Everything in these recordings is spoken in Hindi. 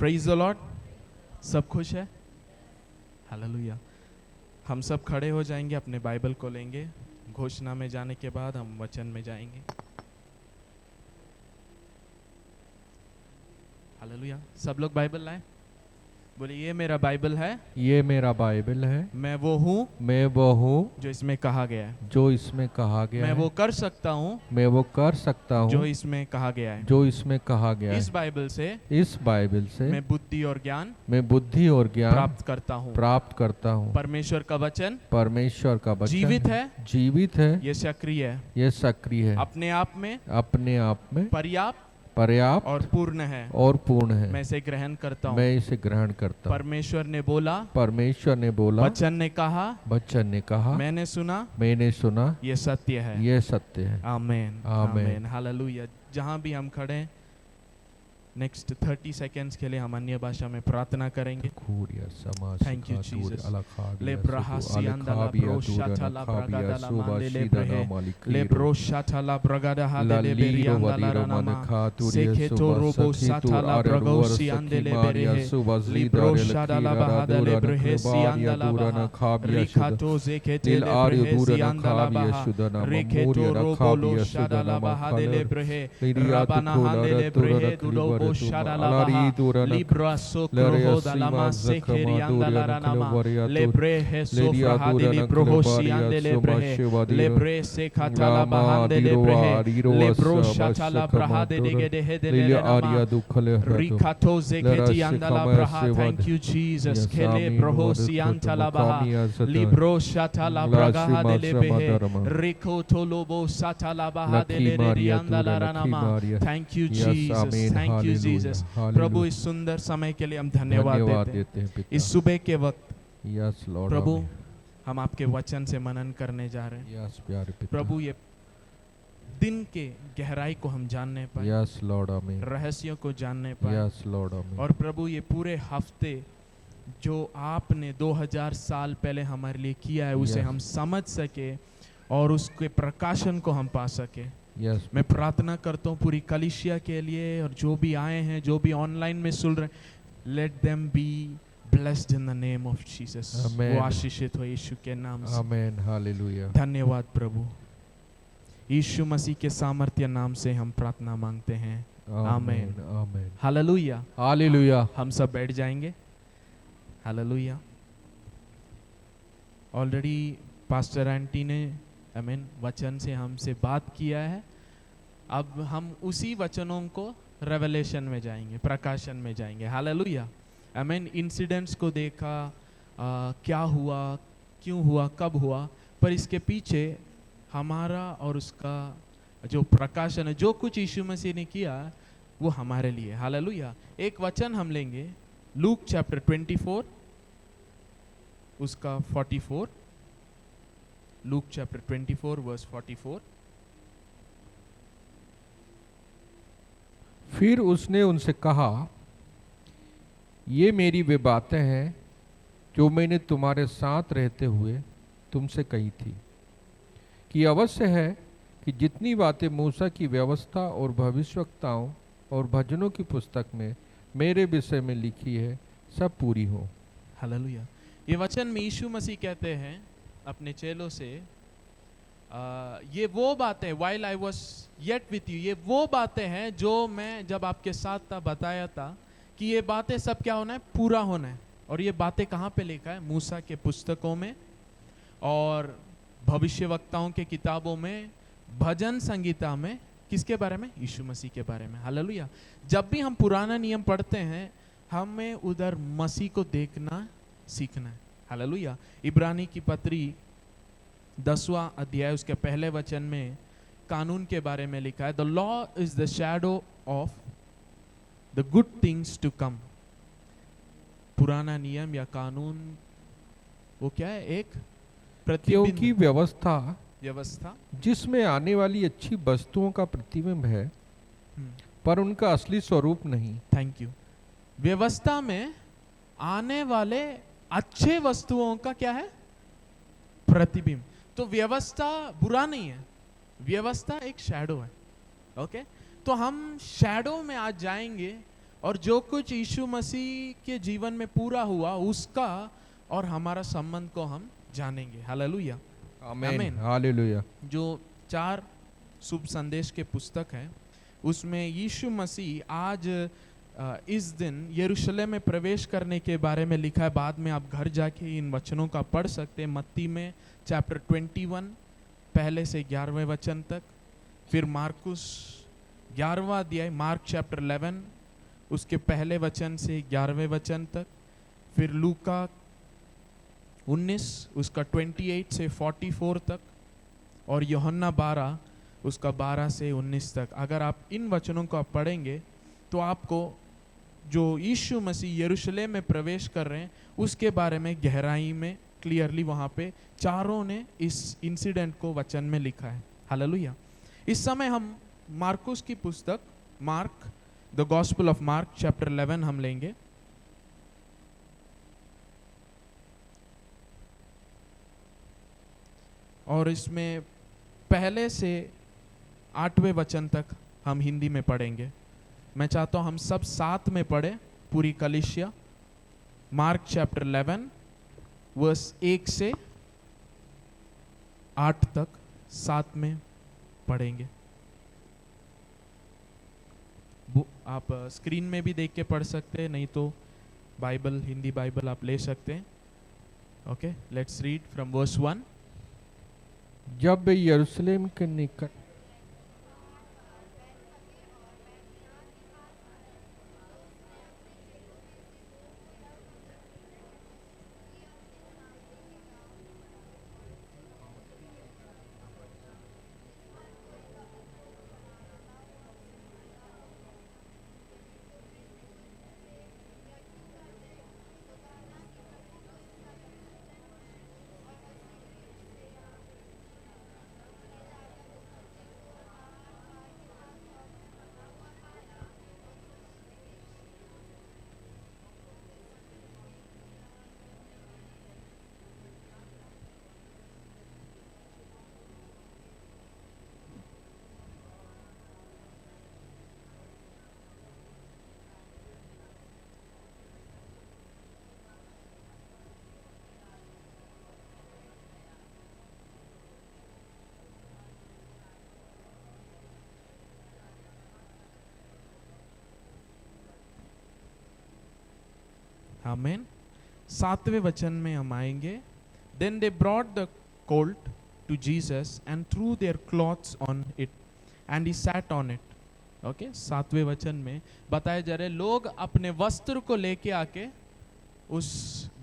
Praise the Lord. सब खुश है? हालेलुया। हम सब खड़े हो जाएंगे, अपने बाइबल को लेंगे। घोषणा में जाने के बाद हम वचन में जाएंगे। हालेलुया। सब लोग बाइबल लाए, बोलिए ये मेरा बाइबल है, ये मेरा बाइबल है, मैं वो हूँ मैं वो हूँ जो इसमें कहा गया है, जो इसमें कहा गया मैं है, वो कर सकता हूँ मैं वो कर सकता जो हूँ इसमें कहा गया है। जो इसमें कहा गया इस है। बाइबल से इस बाइबल से मैं बुद्धि और ज्ञान मैं बुद्धि और ज्ञान प्राप्त करता हूँ। प्राप्त करता हूँ। परमेश्वर का वचन परमेश्वर का वचन जीवित है, जीवित है, ये सक्रिय है, ये सक्रिय है, अपने आप में अपने आप में पर्याप्त पर्याप्त और पूर्ण है। और पूर्ण है। मैं इसे ग्रहण करता हूँ। मैं इसे ग्रहण करता हूँ। परमेश्वर ने बोला, परमेश्वर ने बोला, वचन ने कहा, वचन ने कहा, मैंने सुना, मैंने सुना, ये सत्य है। ये सत्य है। आमेन, आमेन। आमेन, हालेलुया। जहाँ भी हम खड़े हैं, नेक्स्ट 30 सेकेंड्स के लिए हम अन्य भाषा में प्रार्थना करेंगे। Thank you, Jesus. ले ब्रहासी अंदला ब्रोशाथा ला ब्रगादा ला मांदे ले ब्रहे ले ब्रोशाथा ला ब्रगादा हादे ले बेरी अंदला रानामा सेखे तो रोबो साथा ला ब्रगोसी अंदे ले बेरे ले ब्रोशादा ला बहादा ले ब्रहे सी अंदला बहा रिखा तो जेके ते ले ब्रहे सी अंदला बहा रिखे तो रोबो लो शादा ला बहादे ले ब्रहे रबाना हादे ले ब्रहे दुडो बो शादा ला बहा लिब्रा सोक्रो दालामा सेखेरी अंदला रानामा लेब्रे सोफ्रा हादे लिब्रोहोसी अंदे लेब्रे लेब्रे से खाताला बहादे लेब्रे लेब्रो शाताला ब्रहादे देगे हेदे लेनामा रिखातो जेकेटी अंदला ब्रहा। थैंक यू जीसस खेले ब्रोहोसी अंतला बहा लिब्रो शाताला ब्रगादे लेबे रिको तोलोबो साताला बहादे लेरी अंदला रानामा। Thank you Jesus, thank you Jesus. प्रभु इस सुंदर समय के लिए हम धन्यवाद देते हैं। इस सुबह के वक्त प्रभु हम आपके वचन से मनन करने जा रहे हैं। प्रभु ये दिन के गहराई को हम जानने पाए, रहस्यों को जानने पाए। और प्रभु ये पूरे हफ्ते जो आपने 2000 साल पहले हमारे लिए किया है उसे हम समझ सके और उसके प्रकाशन को हम पा सके। मैं प्रार्थना करता हूँ पूरी कलीसिया के लिए और जो भी आए हैं, जो भी ऑनलाइन में सुन रहे हैं, let them be blessed in the name of Jesus. वो आशीषित हो यीशु के नाम से। आमेन, हालेलुया। धन्यवाद प्रभु, यीशु मसीह के सामर्थ्य नाम से हम प्रार्थना मांगते हैं। आमेन, आमेन, हालेलुया, हालेलुया। हम सब बैठ जाएंगे। हालेलुया। ऑलरेडी पास्टर आंटी ने आमेन वचन से हमसे बात किया है। अब हम उसी वचनों को रेवलेशन में जाएंगे, प्रकाशन में जाएंगे। हालेलुया, आमेन। इंसिडेंट्स को देखा, क्या हुआ, क्यों हुआ, कब हुआ, पर इसके पीछे हमारा और उसका जो प्रकाशन है, जो कुछ यीशु मसीह ने किया वो हमारे लिए। हालेलुया। एक वचन हम लेंगे, लूक चैप्टर 24 उसका 44। Luke chapter 24 verse 44। फिर उसने उनसे कहा, ये मेरी वे बातें हैं जो मैंने तुम्हारे साथ रहते हुए तुमसे कही थी कि अवश्य है कि जितनी बातें मूसा की व्यवस्था और भविष्यवक्ताओं और भजनों की पुस्तक में मेरे विषय में लिखी है सब पूरी हो। हालेलुया। ये वचन में यीशु मसीह कहते हैं अपने चेलों से, ये वो बातें, while I was yet with you, ये वो बातें हैं जो मैं जब आपके साथ था बताया था कि ये बातें सब क्या होना है, पूरा होना है। और ये बातें कहाँ पे लिखा है? मूसा के पुस्तकों में और भविष्यवक्ताओं के किताबों में, भजन संगीता में। किसके बारे में? यीशु मसीह के बारे में। हालेलुया। जब भी हम पुराना नियम पढ़ते हैं हमें उधर मसीह को देखना सीखना है। हालेलुया। इब्रानी की पत्री 10वां अध्याय उसके पहले वचन में कानून के बारे में लिखा है, the law is the shadow of the good things to come. पुराना नियम या कानून वो क्या है? एक प्रतिबिंब, क्योंकि व्यवस्था जिसमें आने वाली अच्छी वस्तुओं का प्रतिबिंब है पर उनका असली स्वरूप नहीं। Thank you. व्यवस्था में आने वाले अच्छे वस्तुओं का क्या है? प्रतिबिंब। तो व्यवस्था बुरा नहीं है, व्यवस्था एक शैडो है। ओके, तो हम शैडो में आज जाएंगे और जो कुछ यीशु मसीह के जीवन में पूरा हुआ उसका और हमारा संबंध को हम जानेंगे। हालेलुया, आमीन, हालेलुया। जो 4 शुभ संदेश के पुस्तक है उसमें यीशु मसीह आज इस दिन यरूशलेम में प्रवेश करने के बारे में लिखा है। बाद में आप घर जाके इन वचनों का पढ़ सकते हैं। मत्ती में चैप्टर 21 पहले से 11वें वचन तक, फिर मार्कुस 11वां अध्याय मार्क चैप्टर 11 उसके पहले वचन से 11वें वचन तक, फिर लूका 19 उसका 28 से 44 तक, और यूहन्ना 12 उसका 12 से 19 तक। अगर आप इन वचनों को आप पढ़ेंगे तो आपको जो यीशु मसीह यरूशलेम में प्रवेश कर रहे हैं उसके बारे में गहराई में क्लियरली वहाँ पे चारों ने इस इंसिडेंट को वचन में लिखा है। हालेलुया। इस समय हम मार्कुस की पुस्तक mark, the gospel of mark chapter 11 हम लेंगे। और इसमें पहले से 8वें वचन तक हम हिंदी में पढ़ेंगे। मैं चाहता हूं हम सब साथ में पढ़े पूरी कलीसिया। मार्क चैप्टर 11 वर्स 1 से 8 तक साथ में पढ़ेंगे। आप स्क्रीन में भी देख के पढ़ सकते हैं, नहीं तो बाइबल, हिंदी बाइबल आप ले सकते हैं। Okay, let's read from verse 1। जब यरूशलेम के निकट आमीन। 7वें वचन में हम आएंगे। Then they brought the colt to Jesus and threw their cloths on it and he sat on it. Okay, 7वें वचन में बताया जा रहा है लोग अपने वस्त्र को लेके आके उस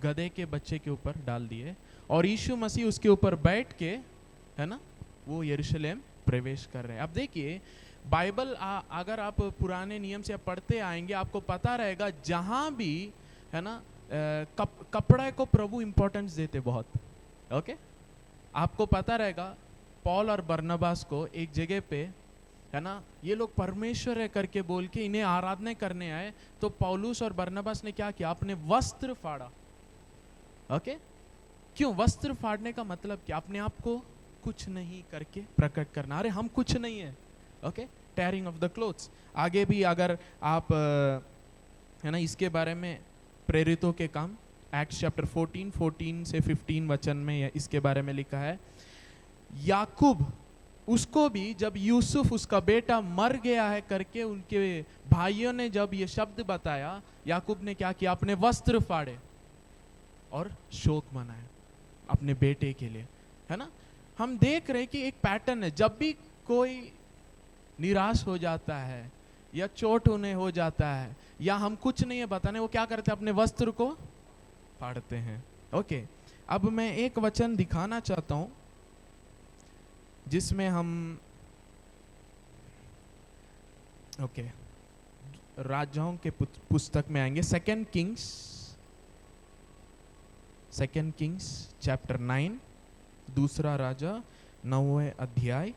गधे के बच्चे के ऊपर डाल दिए और यीशु मसीह उसके ऊपर बैठ के, है ना, वो यरूशलेम प्रवेश कर रहे हैं। अब देखिए बाइबल अगर आप पुराने नियम से पढ़ते आएंगे आपको पता रहेगा जहां भी, है ना, कपड़े को प्रभु इंपॉर्टेंस देते बहुत। ओके, आपको पता रहेगा पॉल और बरनबास को एक जगह पे, है ना, ये लोग परमेश्वर है करके बोल के इन्हें आराधना करने आए, तो पौलुस और बरनबास ने क्या किया, अपने वस्त्र फाड़ा। ओके, क्यों? वस्त्र फाड़ने का मतलब क्या? अपने आप को कुछ नहीं करके प्रकट करना। अरे हम कुछ नहीं है। Okay, tearing off the clothes. आगे भी अगर आप, है ना, इसके बारे में प्रेरितों के काम एक्ट्स चैप्टर 14 से 15 वचन में इसके बारे में लिखा है। याकूब, उसको भी जब यूसुफ उसका बेटा मर गया है करके उनके भाइयों ने जब ये शब्द बताया, याकूब ने क्या किया, अपने वस्त्र फाड़े और शोक मनाया अपने बेटे के लिए, है ना। हम देख रहे कि एक पैटर्न है, जब भी कोई निराश हो जाता है या चोट उन्हें हो जाता है या हम कुछ नहीं है बताने, वो क्या करते हैं, अपने वस्त्र को फाड़ते हैं। ओके, अब मैं एक वचन दिखाना चाहता हूं जिसमें हम, ओके, राजाओं के पुस्तक में आएंगे। सेकेंड किंग्स चैप्टर 9, दूसरा राजा 9वें अध्याय,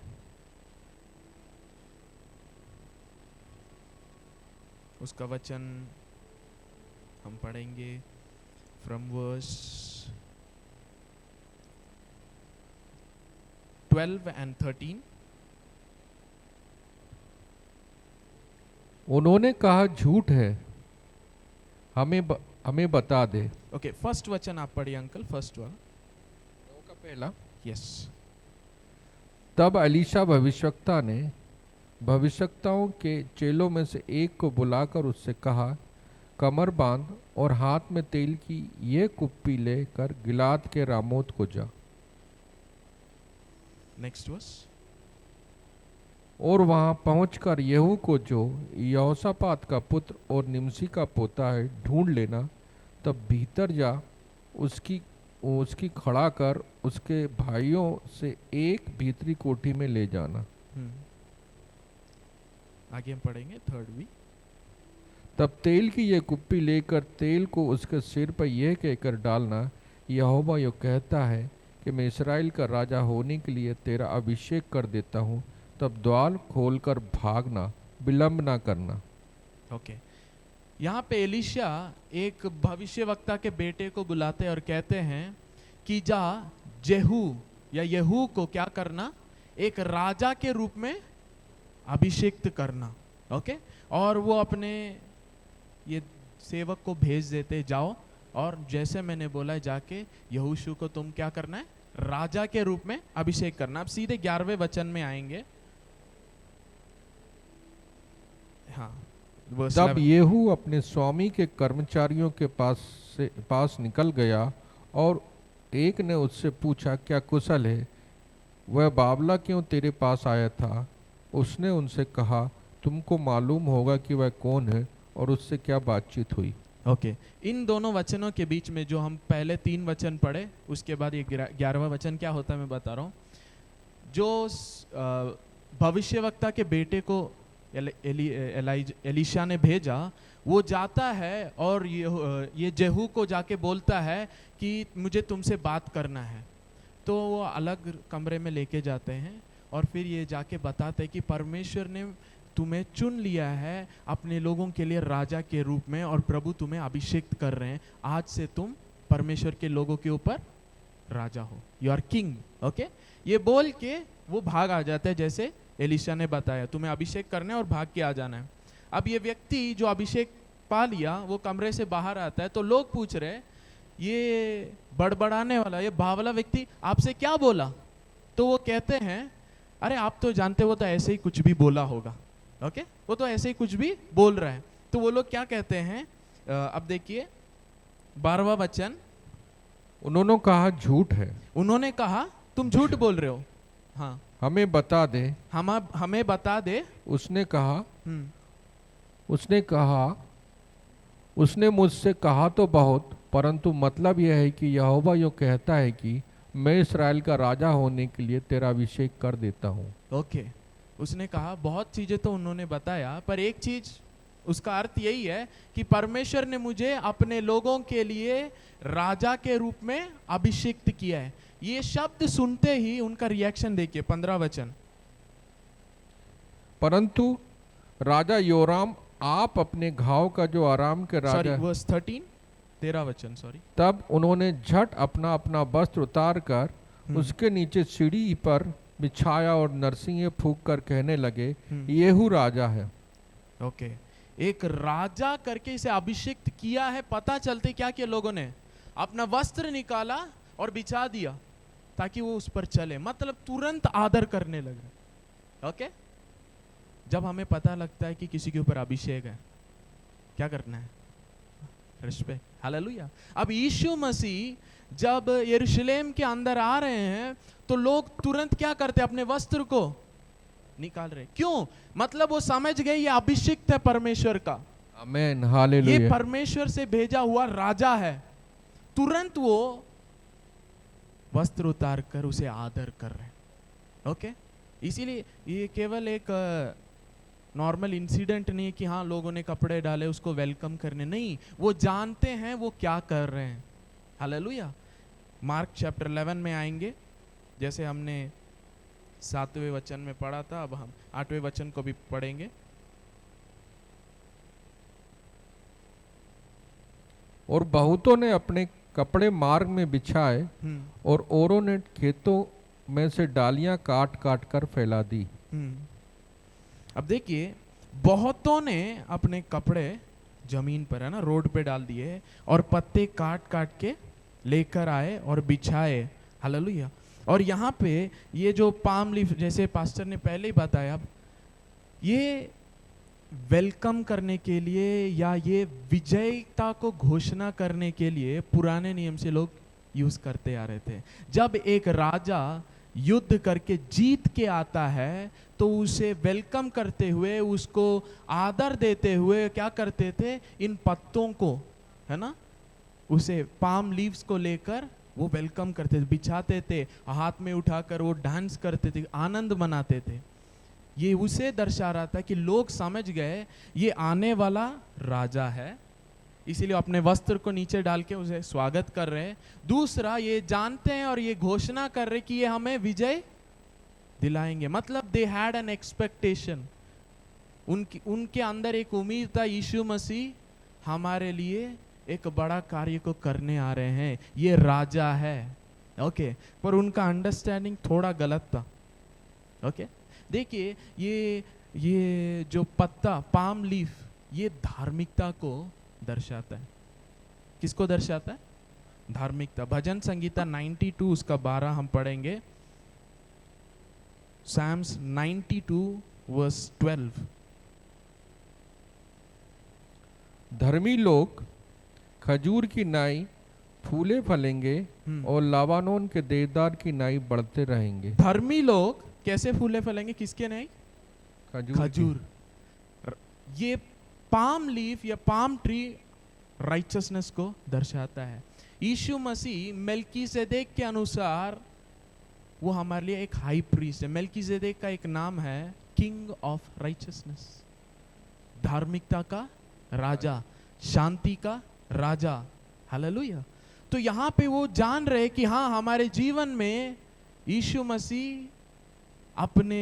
उसका वचन हम पढ़ेंगे फ्रॉम वर्स 12 and 13। उन्होंने कहा झूठ है, हमें बता दे। ओके, फर्स्ट वचन आप पढ़िए अंकल, फर्स्ट वाला का पहला। यस। तब एलीशा भविष्यवक्ता ने भविष्यवक्ताओं के चेलों में से एक को बुलाकर उससे कहा, कमर बांध और हाथ में तेल की ये कुप्पी लेकर गिलाद के रामोत को जा। Next verse. और वहां पहुंचकर यहू को, जो यहोशापात का पुत्र और निमसी का पोता है, ढूंढ लेना। तब भीतर जा उसकी खड़ा कर उसके भाइयों से एक भीतरी कोठी में ले जाना। आगे हम पढ़ेंगे थर्ड भी। तब तेल की यह कुप्पी लेकर तेल को उसके सिर पर यह कहकर डालना, यहोवा यो कहता है कि मैं इस्राएल का राजा होने के लिए तेरा अभिषेक कर देता हूँ। तब द्वार खोलकर भागना, विलंब ना करना। ओके, यहाँ पे एलीशा एक भविष्यवक्ता के बेटे को बुलाते और कहते हैं कि जा जेहू या यहू को क्या करना, एक राजा के रूप में अभिषेक्त करना। ओके, और वो अपने ये सेवक को भेज देते, जाओ और जैसे मैंने बोला जाके यहोशू को तुम क्या करना है, राजा के रूप में अभिषेक करना। अब सीधे 11वें वचन में आएंगे। हाँ, तब येहू अपने स्वामी के कर्मचारियों के पास निकल गया और एक ने उससे पूछा, क्या कुशल है? वह बावला क्यों तेरे पास आया था? उसने उनसे कहा, तुमको मालूम होगा कि वह कौन है और उससे क्या बातचीत हुई। ओके, इन दोनों वचनों के बीच में जो हम पहले 3 वचन पढ़े, उसके बाद ये 11वां वचन क्या होता है मैं बता रहा हूँ। जो भविष्यवक्ता के बेटे को एलीशा ने भेजा, वो जाता है और ये जेहू को जाके बोलता है कि मुझे तुमसे बात करना है। तो वो अलग कमरे में लेके जाते हैं और फिर ये जाके बताते हैं कि परमेश्वर ने तुम्हें चुन लिया है अपने लोगों के लिए राजा के रूप में और प्रभु तुम्हें अभिषेक कर रहे हैं। आज से तुम परमेश्वर के लोगों के ऊपर राजा हो, यू आर किंग। ओके, ये बोल के वो भाग आ जाता है, जैसे एलीशा ने बताया तुम्हें अभिषेक करना है और भाग के आ जाना है। अब ये व्यक्ति जो अभिषेक पा लिया वो कमरे से बाहर आता है, तो लोग पूछ रहे ये बड़बड़ाने वाला, ये बावला व्यक्ति आपसे क्या बोला? तो वो कहते हैं, अरे आप तो जानते हो तो ऐसे ही कुछ भी बोला होगा। ओके, वो तो ऐसे ही कुछ भी बोल रहा है। तो वो लोग क्या कहते हैं, अब देखिए 12वां वचन। उन्होंने कहा झूठ है। उन्होंने कहा तुम झूठ बोल रहे हो। हाँ, हमें बता दे। हमें बता दे। उसने कहा उसने मुझसे कहा तो बहुत, परंतु मतलब यह है कि यहोवा यो कहता है कि मैं इस्राएल का राजा होने के लिए तेरा अभिषेक कर देता हूँ। ओके, उसने कहा बहुत चीजें तो उन्होंने बताया, पर एक चीज उसका अर्थ यही है कि परमेश्वर ने मुझे अपने लोगों के लिए राजा के रूप में अभिषेक किया है। ये शब्द सुनते ही उनका रिएक्शन देखिए, 15 वचन। परंतु राजा योराम आप अपने घाव का जो आराम के राजा, वर्स 13 वचन, सॉरी। तब उन्होंने झट अपना अपना वस्त्र उतार कर उसके नीचे सीढ़ी पर बिछाया और नरसिंह फूंक कर कहने लगे, येहू राजा है। ओके, एक राजा करके इसे अभिषेक किया है। पता चलते क्या किया लोगों ने, अपना वस्त्र निकाला और बिछा दिया ताकि वो उस पर चले, मतलब तुरंत आदर करने लगे। ओके, जब हमें पता लगता है कि किसी के ऊपर अभिषेक है, क्या करना है? रिस्पेक्ट। हालेलुया। अब यीशु मसीह जब यरूशलेम के अंदर आ रहे हैं तो लोग तुरंत क्या करते, अपने वस्त्र को निकाल रहे। क्यों? मतलब वो समझ गए ये अभिषिक्त है परमेश्वर का। आमीन, हालेलुया। ये परमेश्वर से भेजा हुआ राजा है। तुरंत वो वस्त्र उतार कर उसे आदर कर रहे हैं। ओके, इसीलिए ये केवल एक नॉर्मल इंसिडेंट नहीं है कि हाँ लोगों ने कपड़े डाले उसको वेलकम करने, नहीं, वो जानते हैं वो क्या कर रहे हैं। हालेलुया। मार्क चैप्टर 11 में आएंगे, जैसे हमने 7वें वचन में पढ़ा था, अब हम 8वें वचन को भी पढ़ेंगे। और बहुतों ने अपने कपड़े मार्ग में बिछाए और औरों ने खेतों में से डालियां काट काट कर फैला दी। अब देखिए, बहुतों ने अपने कपड़े जमीन पर, है ना, रोड पे डाल दिए और पत्ते काट काट के लेकर आए और बिछाए। हालेलुया। और यहाँ पे ये जो पाम लीफ, जैसे पास्टर ने पहले ही बताया, ये वेलकम करने के लिए या ये विजयता को घोषणा करने के लिए पुराने नियम से लोग यूज करते आ रहे थे। जब एक राजा युद्ध करके जीत के आता है तो उसे वेलकम करते हुए, उसको आदर देते हुए क्या करते थे, इन पत्तों को, है ना, उसे पाम लीव्स को लेकर वो वेलकम करते थे, बिछाते थे, हाथ में उठाकर वो डांस करते थे, आनंद मनाते थे। ये उसे दर्शा रहा था कि लोग समझ गए ये आने वाला राजा है, इसीलिए अपने वस्त्र को नीचे डाल के उसे स्वागत कर रहे हैं। दूसरा, ये जानते हैं और ये घोषणा कर रहे कि ये हमें विजय दिलाएंगे। मतलब दे हैड एन एक्सपेक्टेशन, उनके अंदर एक उम्मीद था, यीशु मसीह हमारे लिए एक बड़ा कार्य को करने आ रहे हैं, ये राजा है। ओके, पर उनका अंडरस्टैंडिंग थोड़ा गलत था। ओके, देखिए ये जो पत्ता, पाम लीफ, ये धार्मिकता को दर्शाता है। किसको दर्शाता है? धार्मिकता। भजन संगीता 92 उसका 12 हम पढ़ेंगे। Psalms 92 verse 12। धर्मी लोग खजूर की नाई फूले फलेंगे और लाबानोन के देवदार की नाई बढ़ते रहेंगे। धर्मी लोग कैसे फूले फलेंगे? किसके नाई? खजूर। ये पाम लीफ या पाम ट्री राइचसनेस को दर्शाता है। यीशु मसीह मेल्कीसेदेक के अनुसार वो हमारे लिए एक हाई प्रीस्ट है। मेल्कीसेदेक का एक नाम है किंग ऑफ राइचसनेस, धार्मिकता का राजा, शांति का राजा। हालेलुया। तो यहाँ पे वो जान रहे कि हाँ, हमारे जीवन में यीशु मसीह अपने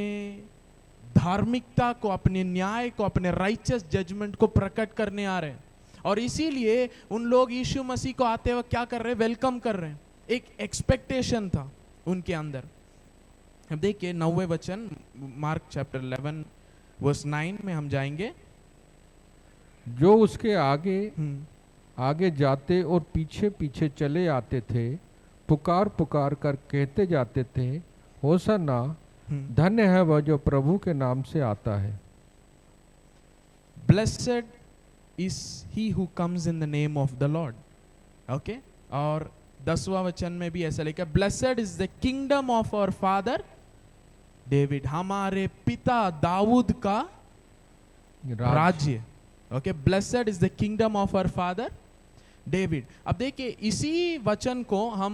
धार्मिकता को, अपने न्याय को, अपने राइचस जजमेंट को प्रकट करने आ रहे हैं। और इसीलिए उन लोग यीशु मसीह को आते वक्त क्या कर रहे हैं? वेलकम कर रहे हैं। एक एक्सपेक्टेशन था उनके अंदर। अब देखिए 9वें वचन, मार्क चैप्टर 11 वर्स 9 में हम जाएंगे। जो उसके आगे आगे जाते और पीछे पीछे चले आते थे, पुकार पुकार कर कहते जाते थे, होसन्ना, धन्य है वह जो प्रभु के नाम से आता है। Blessed is he who comes in the name of the Lord. Okay, और 10वां वचन में भी ऐसा लिखा, blessed is the kingdom of our father David, हमारे पिता दाऊद का राज्य। Okay, blessed is the kingdom of our father David. अब देखिए इसी वचन को हम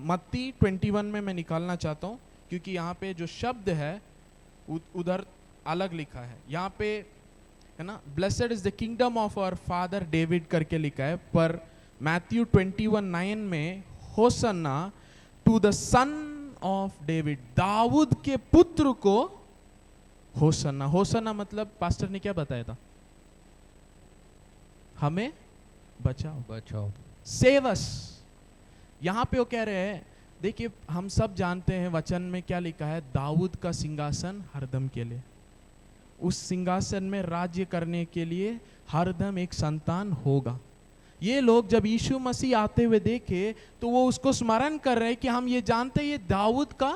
मत्ती 21 में मैं निकालना चाहता हूं, क्योंकि यहाँ पे जो शब्द है उधर अलग लिखा है। यहाँ पे है ना, blessed is the kingdom of our father David करके लिखा है, पर मैथ्यू 21:9 में hosanna to the son of David, दाऊद के पुत्र को होसन्ना। होसन्ना मतलब पास्टर ने क्या बताया था? हमें बचाओ, बचाओ, सेव अस। यहां पे वो कह रहे हैं, देखिए हम सब जानते हैं वचन में क्या लिखा है, दाऊद का सिंहासन हरदम के लिए, उस सिंहासन में राज्य करने के लिए हरदम एक संतान होगा। ये लोग जब यीशु मसीह आते हुए देखे तो वो उसको स्मरण कर रहे हैं कि हम ये जानते हैं ये दाऊद का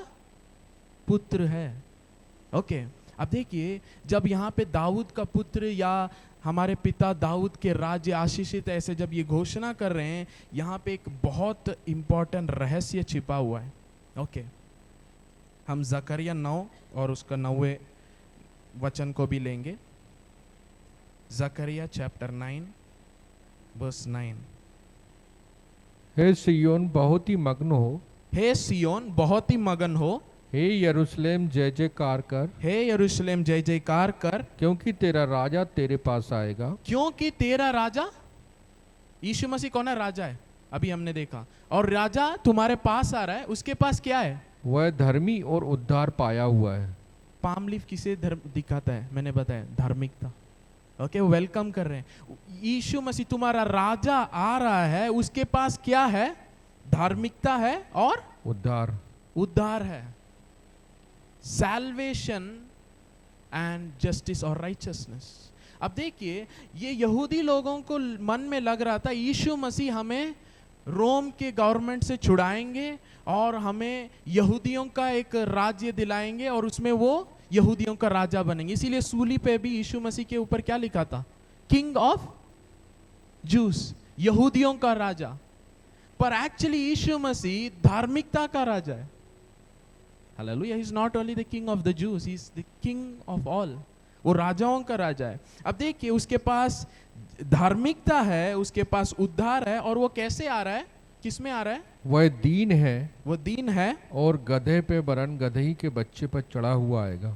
पुत्र है। ओके, अब देखिए जब यहाँ पे दाऊद का पुत्र या हमारे पिता दाऊद के राज्य आशीषित, ऐसे जब ये घोषणा कर रहे हैं, यहाँ पे एक बहुत इंपॉर्टेंट रहस्य छिपा हुआ है। ओके, हम जकरिया 9 और उसका 9वें वचन को भी लेंगे। जकरिया चैप्टर 9 वर्स 9। हे सियोन बहुत ही मग्न हो, हे सियोन बहुत ही मगन हो, हे यरूशलेम जय जयकार कर, हे यरूशलेम जय जयकार कर, क्योंकि तेरा राजा तेरे पास आएगा। क्योंकि तेरा राजा, यीशु मसीह कौन है? राजा है, अभी हमने देखा। और राजा तुम्हारे पास आ रहा है, उसके पास क्या है? वह धर्मी और उद्धार पाया हुआ है। पाम लीफ किसे धर्म दिखाता है? मैंने बताया, धार्मिकता। ओके, वो वेलकम कर रहे हैं। यीशु मसीह तुम्हारा राजा आ रहा है, उसके पास क्या है? धार्मिकता है और उद्धार है, salvation and justice or righteousness। अब देखिए, ये यहूदी लोगों को मन में लग रहा था यीशु मसीह हमें रोम के गवर्नमेंट से छुड़ाएंगे और हमें यहूदियों का एक राज्य दिलाएंगे और उसमें वो यहूदियों का राजा बनेंगे। इसीलिए सूली पे भी यीशु मसीह के ऊपर क्या लिखा था? किंग ऑफ जूस, यहूदियों का राजा। पर एक्चुअली यीशु मसीह धार्मिकता का राजा है। Hallelujah, he is not only the King of the juice, he is the King of all. वो राजाओं का राजा है। अब देखिए, उसके पास धार्मिकता है, उसके पास उद्धार है, और वो कैसे आ रहा है? किसमें आ रहा है? वह दीन है, वो दीन है और गधे पे वरन गधई के बच्चे पर चढ़ा हुआ आएगा।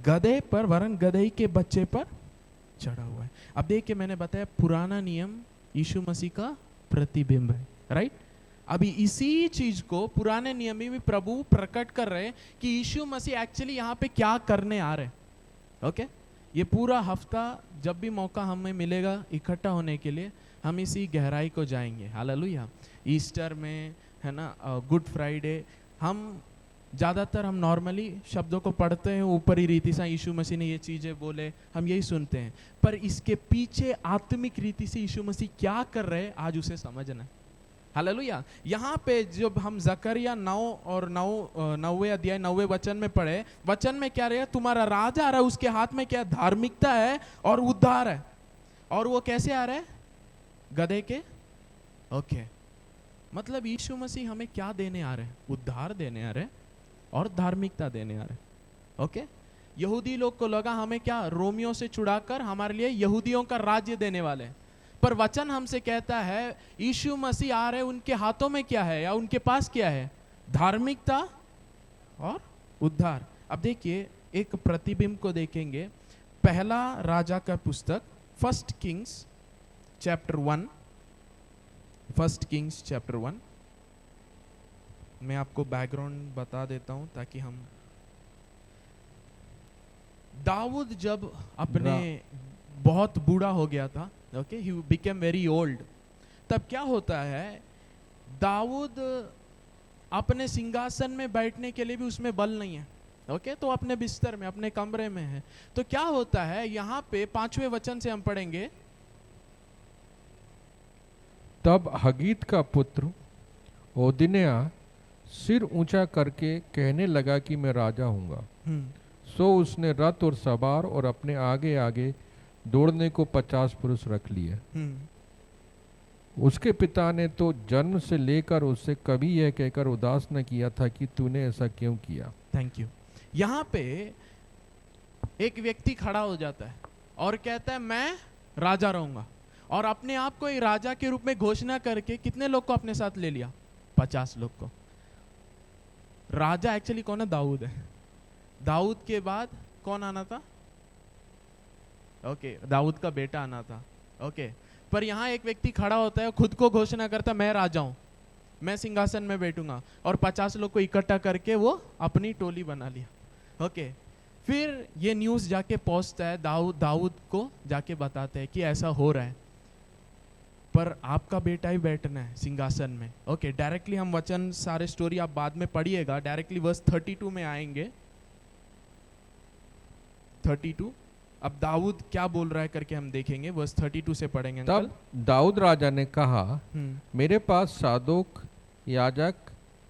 गधे पर वरन गधई के बच्चे पर चढ़ा हुआ है। अब देखिए, मैंने बताया पुराना नियम यीशु मसीह का प्रतिबिंब है, राइट? अभी इसी चीज को पुराने नियम में प्रभु प्रकट कर रहे हैं कि यीशु मसीह एक्चुअली यहाँ पे क्या करने आ रहे हैं। ओके, ये पूरा हफ्ता जब भी मौका हमें मिलेगा इकट्ठा होने के लिए, हम इसी गहराई को जाएंगे। हालेलुया। ईस्टर में है ना, गुड फ्राइडे, हम ज़्यादातर हम नॉर्मली शब्दों को पढ़ते हैं ऊपरी रीति से, यीशु मसीह ने ये चीज़ें बोले, हम यही सुनते हैं। पर इसके पीछे आत्मिक रीति से यीशु मसीह क्या कर रहे हैं, आज उसे समझना है। हालेलुया। यहाँ पे जब हम जकरिया 9 और 9वें अध्याय 9वें वचन में पढ़े, वचन में क्या रहेगा? तुम्हारा राजा आ रहा है, उसके हाथ में क्या? धार्मिकता है और उद्धार है। और वो कैसे आ रहा है? गधे के। ओके, मतलब यीशु मसीह हमें क्या देने आ रहे हैं? उद्धार देने आ रहे हैं और धार्मिकता देने आ रहे हैं। ओके, यहूदी लोग को लगा हमें क्या? रोमियों से छुड़ाकर हमारे लिए यहूदियों का राज्य देने वाले हैं। पर वचन हमसे कहता है यीशु मसीह आ रहे, उनके हाथों में क्या है या उनके पास क्या है? धार्मिकता और उद्धार। अब देखिए, एक प्रतिबिंब को देखेंगे। पहला राजा का पुस्तक, first Kings chapter 1। First Kings chapter 1। मैं आपको बैकग्राउंड बता देता हूं ताकि हम, दाऊद जब अपने बहुत बूढ़ा हो गया था, okay, he became very old, तब क्या होता है? दाऊद अपने सिंहासन में बैठने के लिए भी उसमें बल नहीं है। ओके, तो अपने बिस्तर में, अपने कमरे में है। तो क्या होता है यहाँ पे 5वें वचन से हम पढ़ेंगे। तब हगीत का पुत्र ओदिन्याह सिर ऊंचा करके कहने लगा कि मैं राजा हूंगा। सो उसने रथ और सवार और अपने आगे आगे दौड़ने को 50 पुरुष रख लिए। उसके पिता ने तो जन्म से लेकर उससे कभी यह कहकर उदास न किया था कि तूने ऐसा क्यों किया। Thank you. यहाँ पे एक व्यक्ति खड़ा हो जाता है और कहता है मैं राजा रहूंगा, और अपने आप को एक राजा के रूप में घोषणा करके कितने लोग को अपने साथ ले लिया? 50 लोग को। राजा एक्चुअली कौन है? दाऊद है। दाऊद के बाद कौन आना था? ओके, दाऊद का बेटा आना था। ओके, पर यहाँ एक व्यक्ति खड़ा होता है, खुद को घोषणा करता है मैं राजा हूं, मैं सिंहासन में बैठूंगा, और 50 लोग को इकट्ठा करके वो अपनी टोली बना लिया। ओके, फिर ये न्यूज़ जाके पहुंचता है दाऊद को, जाके बताते हैं कि ऐसा हो रहा है, पर आपका बेटा ही बैठना है सिंहासन में। ओके, डायरेक्टली हम वचन, सारे स्टोरी आप बाद में पढ़िएगा, डायरेक्टली वर्स 32 में आएंगे। 32, अब दाऊद क्या बोल रहा है करके हम देखेंगे, वर्स 32 से पढ़ेंगे। तब दाऊद राजा ने कहा, मेरे पास सादोक याजक,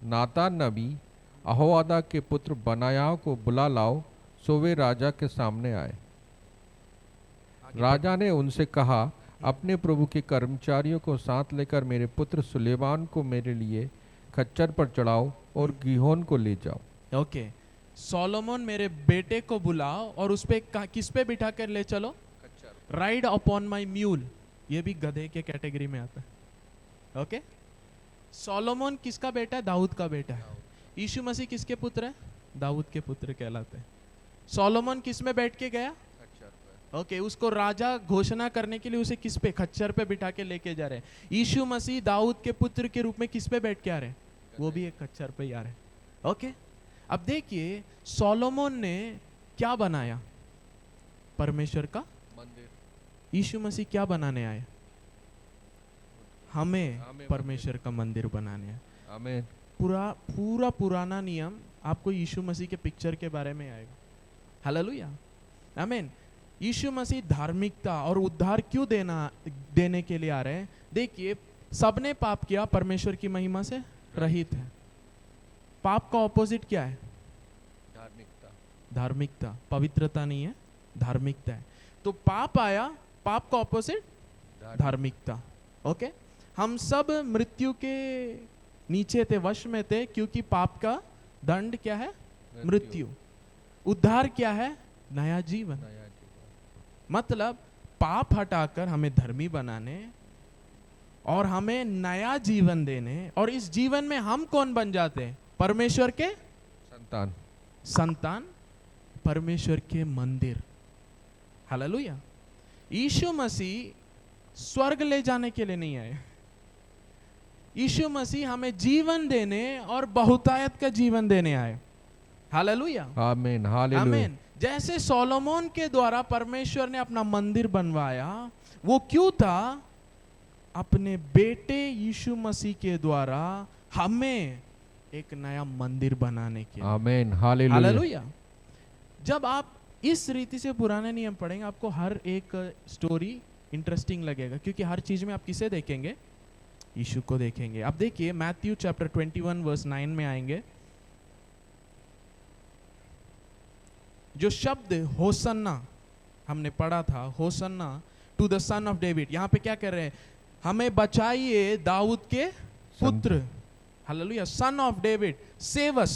नातान नबी, अहोवादा के पुत्र बनायाह को बुला लाओ। सो वे राजा के सामने आए। राजा ने उनसे कहा, अपने प्रभु के कर्मचारियों को साथ लेकर मेरे पुत्र सुलेमान को मेरे लिए खच्चर पर चढ़ाओ और गीहोन को ले जाओ। ओके, सोलोमन मेरे बेटे को बुलाओ और उस पे किस पे बिठा कर ले चलो? Ride upon my mule. ये भी गधे के कैटेगरी में आता है। ओके, सोलोमन किसका बेटा है? दाऊद का बेटा है। यीशु मसीह किसके पुत्र है? दाऊद के पुत्र कहलाते हैं। सोलोमन किस में बैठ के गया? ओके, उसको राजा घोषणा करने के लिए उसे किस पे? खच्चर पे बिठा के लेके जा रहे हैं। यीशु मसीह दाऊद के पुत्र के रूप में किस पे बैठ के आ रहे हैं? वो भी एक खच्चर पे ही आ रहे हैं। ओके, अब देखिए सोलोमन ने क्या बनाया? परमेश्वर का मंदिर। यीशु मसीह क्या बनाने आए? हमें परमेश्वर का मंदिर बनाने आए। आमीन। पूरा पुराना नियम आपको यीशु मसीह के पिक्चर के बारे में आएगा। हालेलुया, आमीन। यीशु मसीह धार्मिकता और उद्धार क्यों देने के लिए आ रहे हैं? देखिए, सबने पाप किया, परमेश्वर की महिमा से रहित है। पाप का ऑपोजिट क्या है? धार्मिकता। धार्मिकता, पवित्रता नहीं है, धार्मिकता है। तो पाप आया, पाप का ऑपोजिट धार्मिकता। ओके, हम सब मृत्यु के नीचे थे, वश में थे, क्योंकि पाप का दंड क्या है? मृत्यु। उद्धार क्या है? नया जीवन। मतलब पाप हटाकर हमें धर्मी बनाने और हमें नया जीवन देने, और इस जीवन में हम कौन बन जाते हैं? परमेश्वर के संतान, परमेश्वर के मंदिर। हालेलुया। यीशु मसीह स्वर्ग ले जाने के लिए नहीं आए। यीशु मसीह हमें जीवन देने और बहुतायत का जीवन देने आए। हालेलुया, आमीन, हालेलुया। आमीन। जैसे सोलोमन के द्वारा परमेश्वर ने अपना मंदिर बनवाया, वो क्यों था? अपने बेटे यीशु मसीह के द्वारा हमें एक नया मंदिर बनाने के। आमीन, हालेलुया, हालेलुया। जब आप इस रीति से पुराने नियम पढ़ेंगे, आपको हर एक स्टोरी इंटरेस्टिंग लगेगा, क्योंकि हर चीज में आप किसे देखेंगे? यीशु को देखेंगे। अब देखिए, मैथ्यू चैप्टर 21 वर्स 9 में आएंगे। जो शब्द होसन्ना हमने पढ़ा था, hosanna to the son of David, यहां पे क्या कह रहे हैं? हमें बचाइए दाऊद के पुत्र। Hallelujah, sun of David, save us.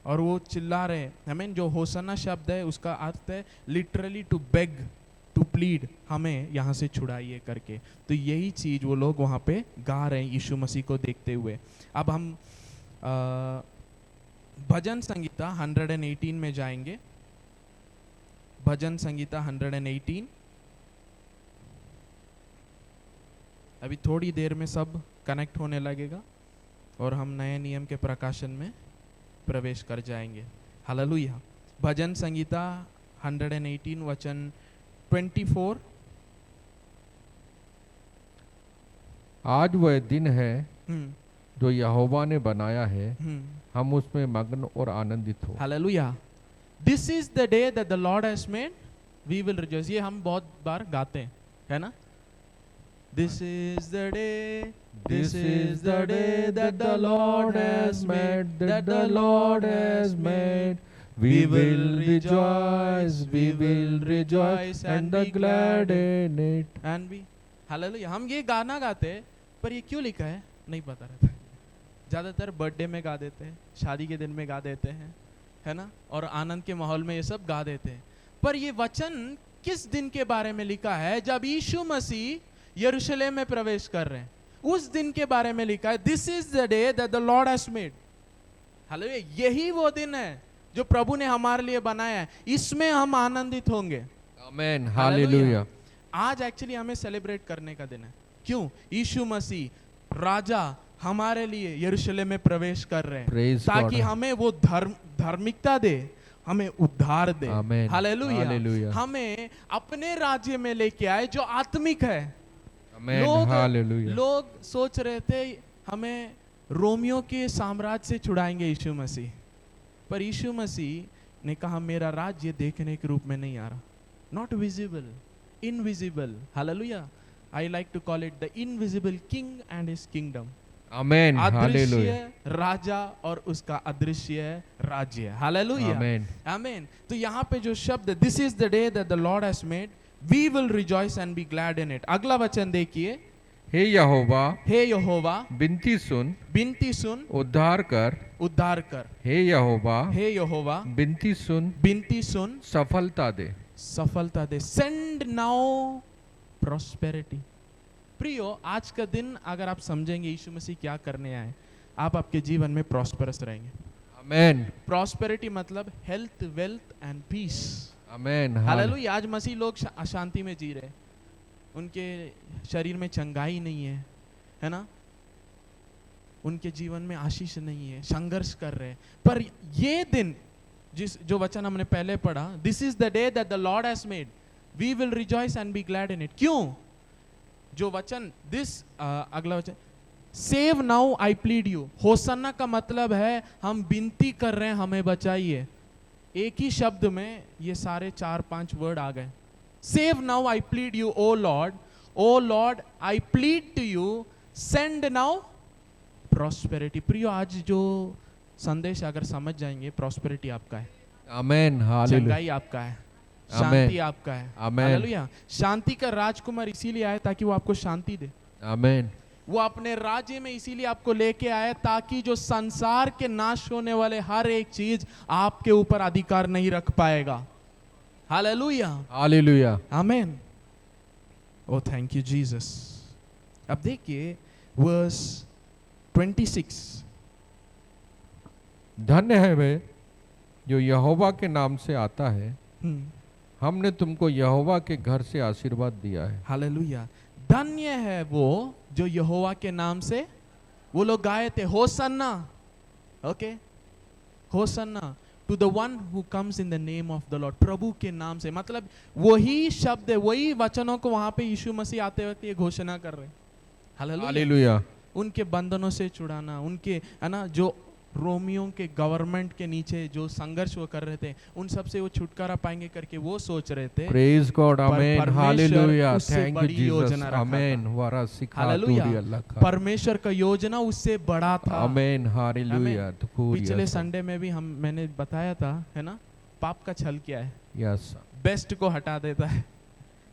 और वो चिल्ला रहे हैं। हमें जो होसन्ना शब्द है उसका अर्थ है literally to beg, to plead, हमें यहां से छुड़ाइए करके। तो यही चीज वो लोग वहां पे गा रहे हैं यीशु मसीह को देखते हुए। अब हम भजन संगीता 118 में जाएंगे। भजन संगीता 118। अभी थोड़ी देर में सब कनेक्ट होने लगेगा और हम नए नियम के प्रकाशन में प्रवेश कर जाएंगे। हालेलुया। भजन संगीता 118 वचन 24। आज वह दिन है जो यहोवा ने बनाया है, हम उसमें मग्न और आनंदित हो। हालेलुया। This is the day that the Lord has made, we will rejoice. ये हम बहुत बार गाते हैं, है ना? This is the day, this is the day that the Lord has made, that the Lord has made, we will rejoice and be glad in it, and we, hallelujah. हम ये गाना गाते हैं, पर ये क्यों लिखा है नहीं पता रहता। ज्यादातर बर्थडे में गा देते हैं, शादी के दिन में गा देते हैं, है ना? और आनंद के माहौल में ये सब गा देते हैं। पर ये वचन किस दिन के बारे में लिखा है? जब यीशु मसीह यरूशलेम में प्रवेश कर रहे हैं, उस दिन के बारे में लिखा है। This is the day that the Lord has made. Hallelujah. यही वो दिन है जो प्रभु ने हमारे लिए बनाया है, इसमें हम आनंदित होंगे। आमीन, हालेलुया। आज एक्चुअली हमें सेलिब्रेट करने का दिन है। क्यों? यीशु मसीह राजा हमारे लिए यरूशलेम में प्रवेश कर रहे हैं, ताकि हमें वो धार्मिकता दे, हमें उद्धार दे। हालेलुया। हमें अपने राज्य में लेके आए जो आत्मिक है। लोग सोच रहे थे हमें रोमियो के साम्राज्य से छुड़ाएंगे यीशु मसीह, पर यीशु मसीह ने कहा मेरा राज्य देखने के रूप में नहीं आ रहा। Not visible, invisible. Hallelujah. I like to call it the invisible king and his kingdom. आमीन, अदृश्य राजा और उसका अदृश्य राज्य। हालेलुया, आमीन। तो यहाँ पे जो शब्द this is the day that the Lord has made, we will rejoice and be glad in it. अगला वचन देखिए। हे यहोवा, हे यहोवा, विनती सुन, विनती सुन, उद्धार कर, उद्धार कर। हे यहोवा, विनती सुन, विनती सुन, सफलता दे, सफलता दे। Send now prosperity. प्रियो, आज का दिन अगर आप समझेंगे यीशु मसीह क्या करने आए, आप आपके जीवन में प्रॉस्पेरस रहेंगे। आमीन। प्रॉस्पेरिटी मतलब हेल्थ, वेल्थ एंड पीस। आमीन, हालेलुया। आज मसीह लोग अशांति में जी रहे, उनके शरीर में चंगाई नहीं है, है ना? उनके जीवन में आशीष नहीं है, संघर्ष कर रहे हैं। पर ये दिन जो वचन हमने पहले पढ़ा, this is the day that the Lord has made, we will rejoice and be glad in it. क्यों? जो वचन अगला वचन, save now I plead you. होसन्ना का मतलब है हम विनती कर रहे हैं, हमें बचाइए। एक ही शब्द में ये सारे 4-5 वर्ड आ गए। Save now I plead you O Lord I plead to you, send now prosperity. प्रियो, आज जो संदेश अगर समझ जाएंगे, प्रॉस्पेरिटी आपका है, आमेन, हालेलुया, चंगाई आपका है, शांति आपका है, आमेन, हालेलुया। शांति का राजकुमार इसीलिए आया ताकि वो आपको शांति दे। आमेन। वो अपने राज्य में इसीलिए आपको लेके आया ताकि जो संसार के नाश होने वाले हर एक चीज आपके ऊपर अधिकार नहीं रख पाएगा। हालेलुया, हालेलुया, आमेन। Oh thank you Jesus. अब देखिए वर्स 26। धन्य है वे जो यहोवा के नाम से आता है, हमने तुमको यहोवा के घर से आशीर्वाद दिया है। हालेलुया। धन्य है वो जो यहोवा के नाम से, वो लोग गाए थे होसन्ना, okay, hosanna to the one who comes in the name of the Lord. प्रभु के नाम से, मतलब वही शब्द है, वही वचनों को वहां पे यीशु मसीह आते वक्त ये घोषणा कर रहे हैं। हालेलुया। उनके बंधनों से छुड़ाना, उनके, है ना, जो रोमियों के गवर्नमेंट के नीचे जो संघर्ष वो कर रहे थे, उन सब से वो छुटकारा पाएंगे करके वो सोच रहे थे। Praise God, amen, hallelujah, thank you Jesus, amen, hallelujah. परमेश्वर का योजना उससे बड़ा था, आमेन, हालेलुया। पिछले संडे में भी मैंने बताया था, है ना, पाप का छल क्या है? यस, बेस्ट को हटा देता है,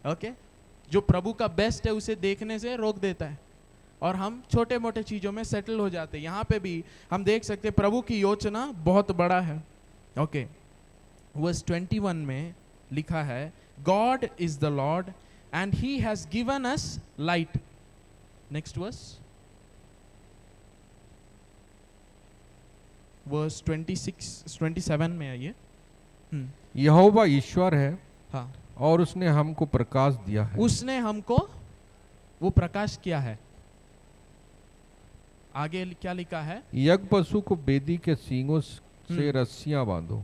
ओके। जो प्रभु का बेस्ट है उसे देखने से रोक देता है और हम छोटे मोटे चीजों में सेटल हो जाते हैं। यहाँ पे भी हम देख सकते हैं प्रभु की योजना बहुत बड़ा है, ओके। वर्स 21 में लिखा है, God is the Lord and he has given us light. Next verse 27 में आइए। यहोवा ईश्वर है, हाँ, और उसने हमको प्रकाश दिया है। उसने हमको वो प्रकाश किया है। आगे क्या लिखा है? यज्ञ पशु को वेदी के सींगों से रस्सियां बांधो।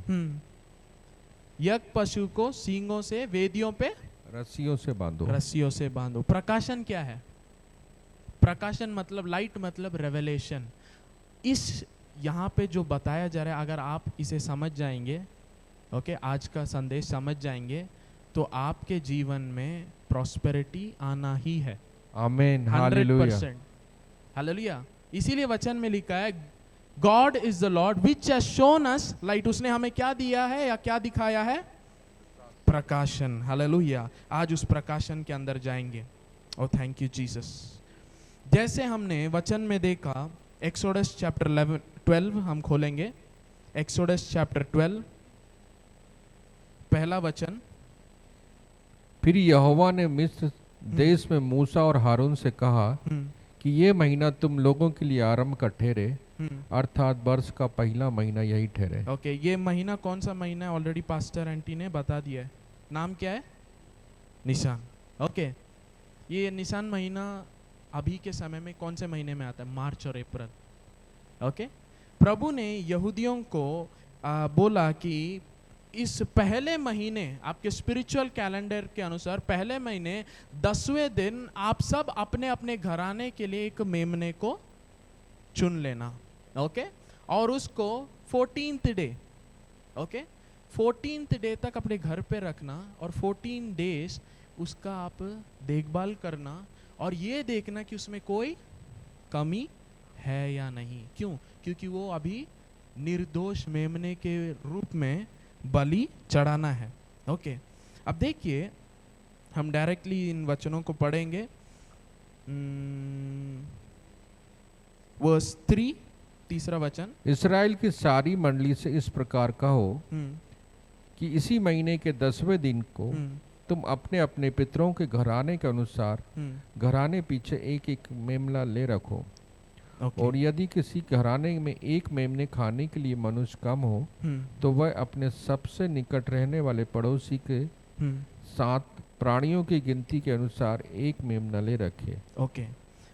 यज्ञ पशु को सींगों से वेदियों पे रस्सियों से बांधो, रस्सियों से बांधो। प्रकाशन क्या है? प्रकाशन मतलब लाइट, मतलब रेवलेशन। इस यहाँ पे जो बताया जा रहा है, अगर आप इसे समझ जाएंगे, ओके, आज का संदेश समझ जाएंगे, तो आपके जीवन में प्रॉस्पेरिटी आना ही है। आमेन, हालेलुया, 100%, हालेलुया। इसीलिए वचन में लिखा है, God is the Lord which has shone us light. उसने हमें क्या दिया है या क्या दिखाया है? प्रकाशन, हालेलुया। आज उस प्रकाशन के अंदर जाएंगे। ओ थैंक यू जीसस। जैसे हमने वचन में देखा, एक्सोडस चैप्टर 12 हम खोलेंगे। एक्सोडस चैप्टर 12 पहला वचन। फिर यहोवा ने मिस्र देश में मूसा और हारून से कहा कि ये महीना तुम लोगों के लिए आरंभ का ठहरे, अर्थात वर्ष का पहला महीना यही ठहरे। ओके, ये महीना कौन सा महीना है? ऑलरेडी पास्टर आंटी ने बता दिया है। नाम क्या है? निशान। ओके, ये निशान महीना अभी के समय में कौन से महीने में आता है? मार्च और अप्रैल। ओके, प्रभु ने यहूदियों को बोला कि इस पहले महीने, आपके स्पिरिचुअल कैलेंडर के अनुसार पहले महीने 10वें दिन आप सब अपने अपने घराने के लिए एक मेमने को चुन लेना, ओके, और उसको 14th day, okay, 14th day तक अपने घर पे रखना और 14 डेज उसका आप देखभाल करना और ये देखना कि उसमें कोई कमी है या नहीं। क्यों? क्योंकि वो अभी निर्दोष मेमने के रूप में बलि चढ़ाना है। ओके, अब देखिए हम डायरेक्टली इन वचनों को पढ़ेंगे। वर्स 3, तीसरा वचन। इस्राएल की सारी मंडली से इस प्रकार कहो कि इसी महीने के 10वें दिन को तुम अपने अपने पितरों के घराने के अनुसार घराने पीछे एक एक मेमना ले रखो। और यदि किसी घराने में एक मेमने खाने के लिए मनुष्य कम हो तो वह अपने सबसे निकट रहने वाले पड़ोसी के साथ प्राणियों की गिनती के अनुसार एक मेमना ले रखे। ओके,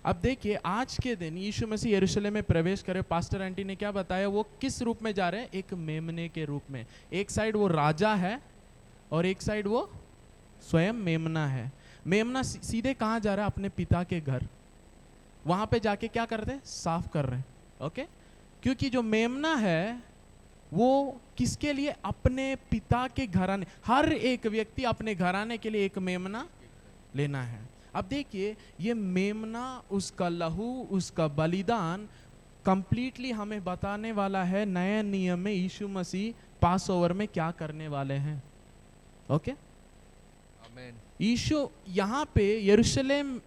अब देखिए आज के दिन यीशु मसीह यरूशलेम में प्रवेश करे। पास्टर आंटी ने क्या बताया? वो किस रूप में जा रहे हैं? एक मेमने के रूप में। एक साइड वो राजा है और एक साइड वो स्वयं मेमना है। मेमना सीधे कहाँ जा रहा है? अपने पिता के घर। वहां पे जाके क्या कर रहे हैं? साफ कर रहे हैं। ओके, क्योंकि जो मेमना है वो किसके लिए? अपने पिता के घराने, हर एक व्यक्ति अपने घराने के लिए एक मेमना लेना है। अब देखिए, ये मेमना, उसका लहू, उसका बलिदान कंप्लीटली हमें बताने वाला है नए नियम में यीशु मसीह पास ओवर में क्या करने वाले हैं। ओके, यीशु यहाँ पे यरूशलेम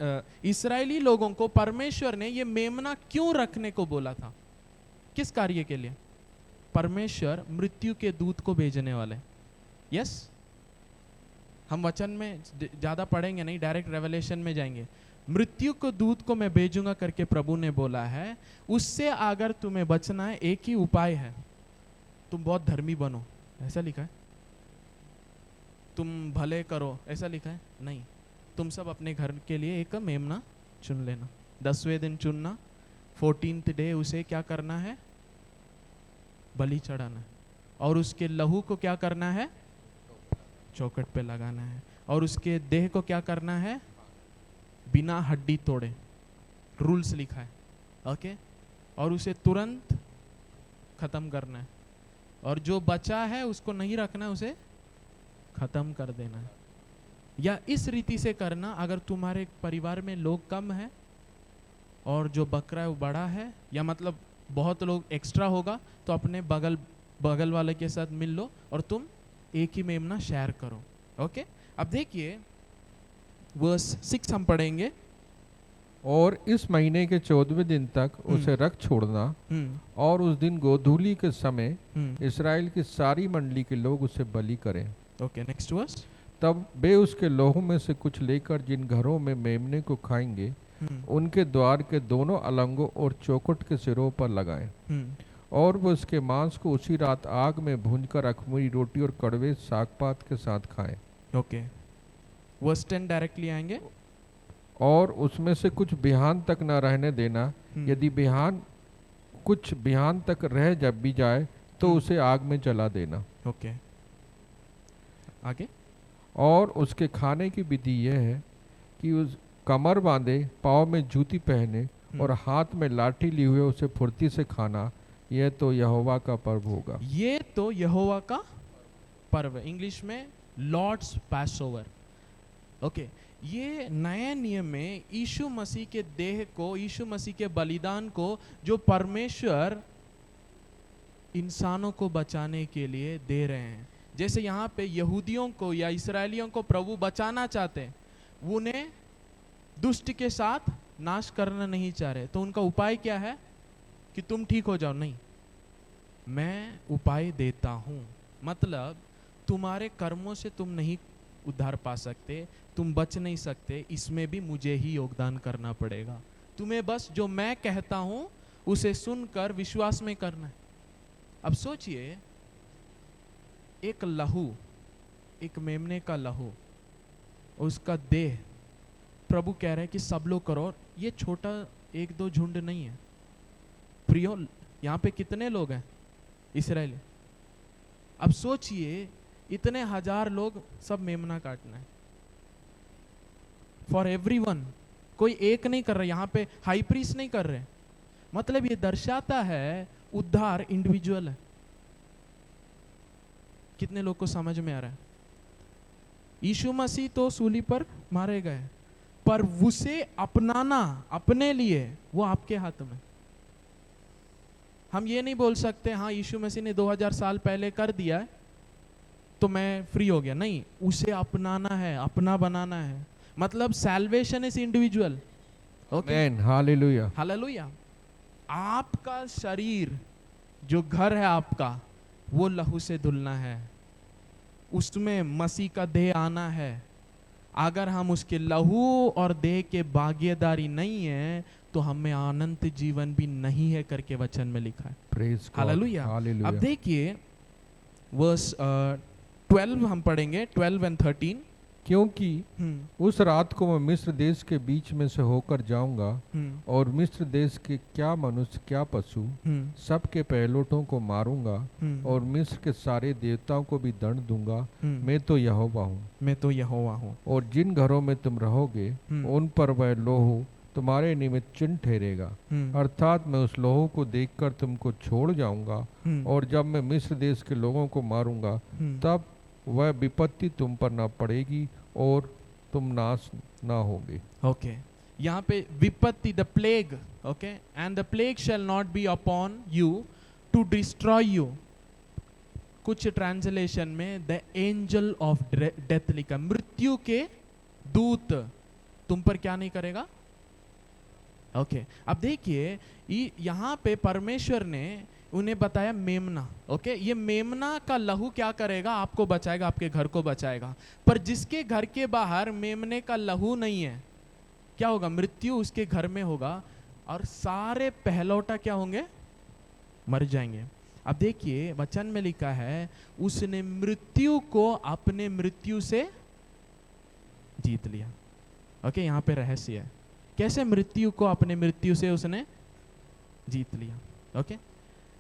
इस्राएली लोगों को परमेश्वर ने ये मेमना क्यों रखने को बोला था? किस कार्य के लिए? परमेश्वर मृत्यु के दूत को भेजने वाले। यस, हम वचन में ज्यादा पढ़ेंगे नहीं, डायरेक्ट रेवलेशन में जाएंगे। मृत्यु को दूत को मैं भेजूंगा करके प्रभु ने बोला है। उससे अगर तुम्हें बचना है, एक ही उपाय है, तुम बहुत धर्मी बनो, ऐसा लिखा है। तुम भले करो, ऐसा लिखा है? नहीं, तुम सब अपने घर के लिए एक मेमना चुन लेना। 10वें दिन चुनना, 14th डे उसे क्या करना है? बलि चढ़ाना है। और उसके लहू को क्या करना है? चौखट पे लगाना है। और उसके देह को क्या करना है? बिना हड्डी तोड़े, रूल्स लिखा है। ओके, और उसे तुरंत खत्म करना है। और जो बचा है उसको नहीं रखना, उसे खत्म कर देना है। या इस रीति से करना, अगर तुम्हारे परिवार में लोग कम है और जो बकरा है वो बड़ा है, या मतलब बहुत लोग एक्स्ट्रा होगा, तो अपने बगल वाले के साथ मिल लो और तुम एक ही मेमना शेयर करो। ओके, अब देखिए वर्स 6 हम पढ़ेंगे। और इस महीने के 14वें दिन तक उसे रख छोड़ना, और उस दिन गोधूली के समय इस्राएल की सारी मंडली के लोग उसे बलि करें। Okay, next verse. तब वे उसके लोहू में से कुछ लेकर जिन घरों में मेमने को खाएंगे उनके द्वार के दोनों अलंगों और चौखट के सिरों पर लगाएं। और वो उसके मांस को उसी रात आग में भूनकर अखमीरी रोटी और कड़वे सागपात के साथ खाएं। ओके, वर्स 10 डायरेक्टली आएंगे। और उसमें से कुछ बिहान तक न रहने देना, यदि कुछ बिहान तक रह जब भी जाए तो उसे आग में जला देना। ओके, आगे। और उसके खाने की विधि यह है कि उस कमर बांधे, पाँव में जूती पहने और हाथ में लाठी लिए हुए उसे फुर्ती से खाना। यह तो यहोवा का पर्व होगा। ये तो यहोवा का पर्व, इंग्लिश में लॉर्ड्स पैसओवर। ओके, ये नए नियम में यीशु मसीह के देह को, यीशु मसीह के बलिदान को, जो परमेश्वर इंसानों को बचाने के लिए दे रहे हैं। जैसे यहाँ पे यहूदियों को या इस्राएलियों को प्रभु बचाना चाहते हैं, वो उन्हें दुष्ट के साथ नाश करना नहीं चाह रहे। तो उनका उपाय क्या है? कि तुम ठीक हो जाओ? नहीं, मैं उपाय देता हूं। मतलब तुम्हारे कर्मों से तुम नहीं उद्धार पा सकते, तुम बच नहीं सकते, इसमें भी मुझे ही योगदान करना पड़ेगा। तुम्हें बस जो मैं कहता हूं उसे सुनकर विश्वास में करना है। अब सोचिए, एक लहू, एक मेमने का लहू, उसका देह, प्रभु कह रहे हैं कि सब लोग करो। ये छोटा 1-2 झुंड नहीं है प्रियो, यहाँ पे कितने लोग हैं? इस्राएली। अब सोचिए, इतने हजार लोग, सब मेमना काटना है फॉर एवरीवन। कोई एक नहीं कर रहा, यहाँ पे हाई प्रीस्ट नहीं कर रहे। मतलब ये दर्शाता है उद्धार इंडिविजुअल है। कितने लोग को समझ में आ रहा है? यीशु मसीह तो सूली पर मारे गए, पर उसे अपनाना अपने लिए वो आपके हाथ में। हम ये नहीं बोल सकते हाँ यीशु मसीह ने 2000 साल पहले कर दिया है तो मैं फ्री हो गया। नहीं, उसे अपनाना है, अपना बनाना है। मतलब salvation is individual. Okay, hallelujah, hallelujah. आपका शरीर जो घर है आपका, वो लहू से धुलना है, उसमें मसीह का देह आना है। अगर हम उसके लहू और देह के भागीदारी नहीं है तो हमें अनंत जीवन भी नहीं है करके वचन में लिखा है। हालेलुया। अब देखिए वर्स 12 हम पढ़ेंगे, 12 और 13। क्योंकि उस रात को मैं मिस्र देश के बीच में से होकर जाऊंगा और मिस्र देश के क्या मनुष्य क्या पशु सबके पहलोठों को मारूंगा और मिस्र के सारे देवताओं को भी दंड दूंगा। मैं तो यहोवा हूँ, मैं तो यहोवा हूँ। और जिन घरों में तुम रहोगे उन पर वह लोहू तुम्हारे निमित्त चिन्ह ठहरेगा, अर्थात मैं उस लोहो को देखकर तुमको छोड़ जाऊंगा, और जब मैं मिस्र देश के लोगों को मारूंगा तब वह विपत्ति तुम पर ना पड़ेगी और तुम नाश ना होगे। ओके, यहाँ पे विपत्ति, the plague, okay, and the plague shall not be upon you to destroy you. कुछ ट्रांसलेशन में द एंजल ऑफ डेथ लिखा, मृत्यु के दूत तुम पर क्या नहीं करेगा। ओके, अब देखिए यहाँ पे परमेश्वर ने उन्हें बताया मेमना, ओके, ये मेमना का लहू क्या करेगा, आपको बचाएगा, आपके घर को बचाएगा। पर जिसके घर के बाहर मेमने का लहू नहीं है, क्या होगा, मृत्यु उसके घर में होगा और सारे पहलौटा क्या होंगे, मर जाएंगे। अब देखिए वचन में लिखा है उसने मृत्यु को अपने मृत्यु से जीत लिया। ओके, यहाँ पे रहस्य है, कैसे मृत्यु को अपने मृत्यु से उसने जीत लिया। ओके,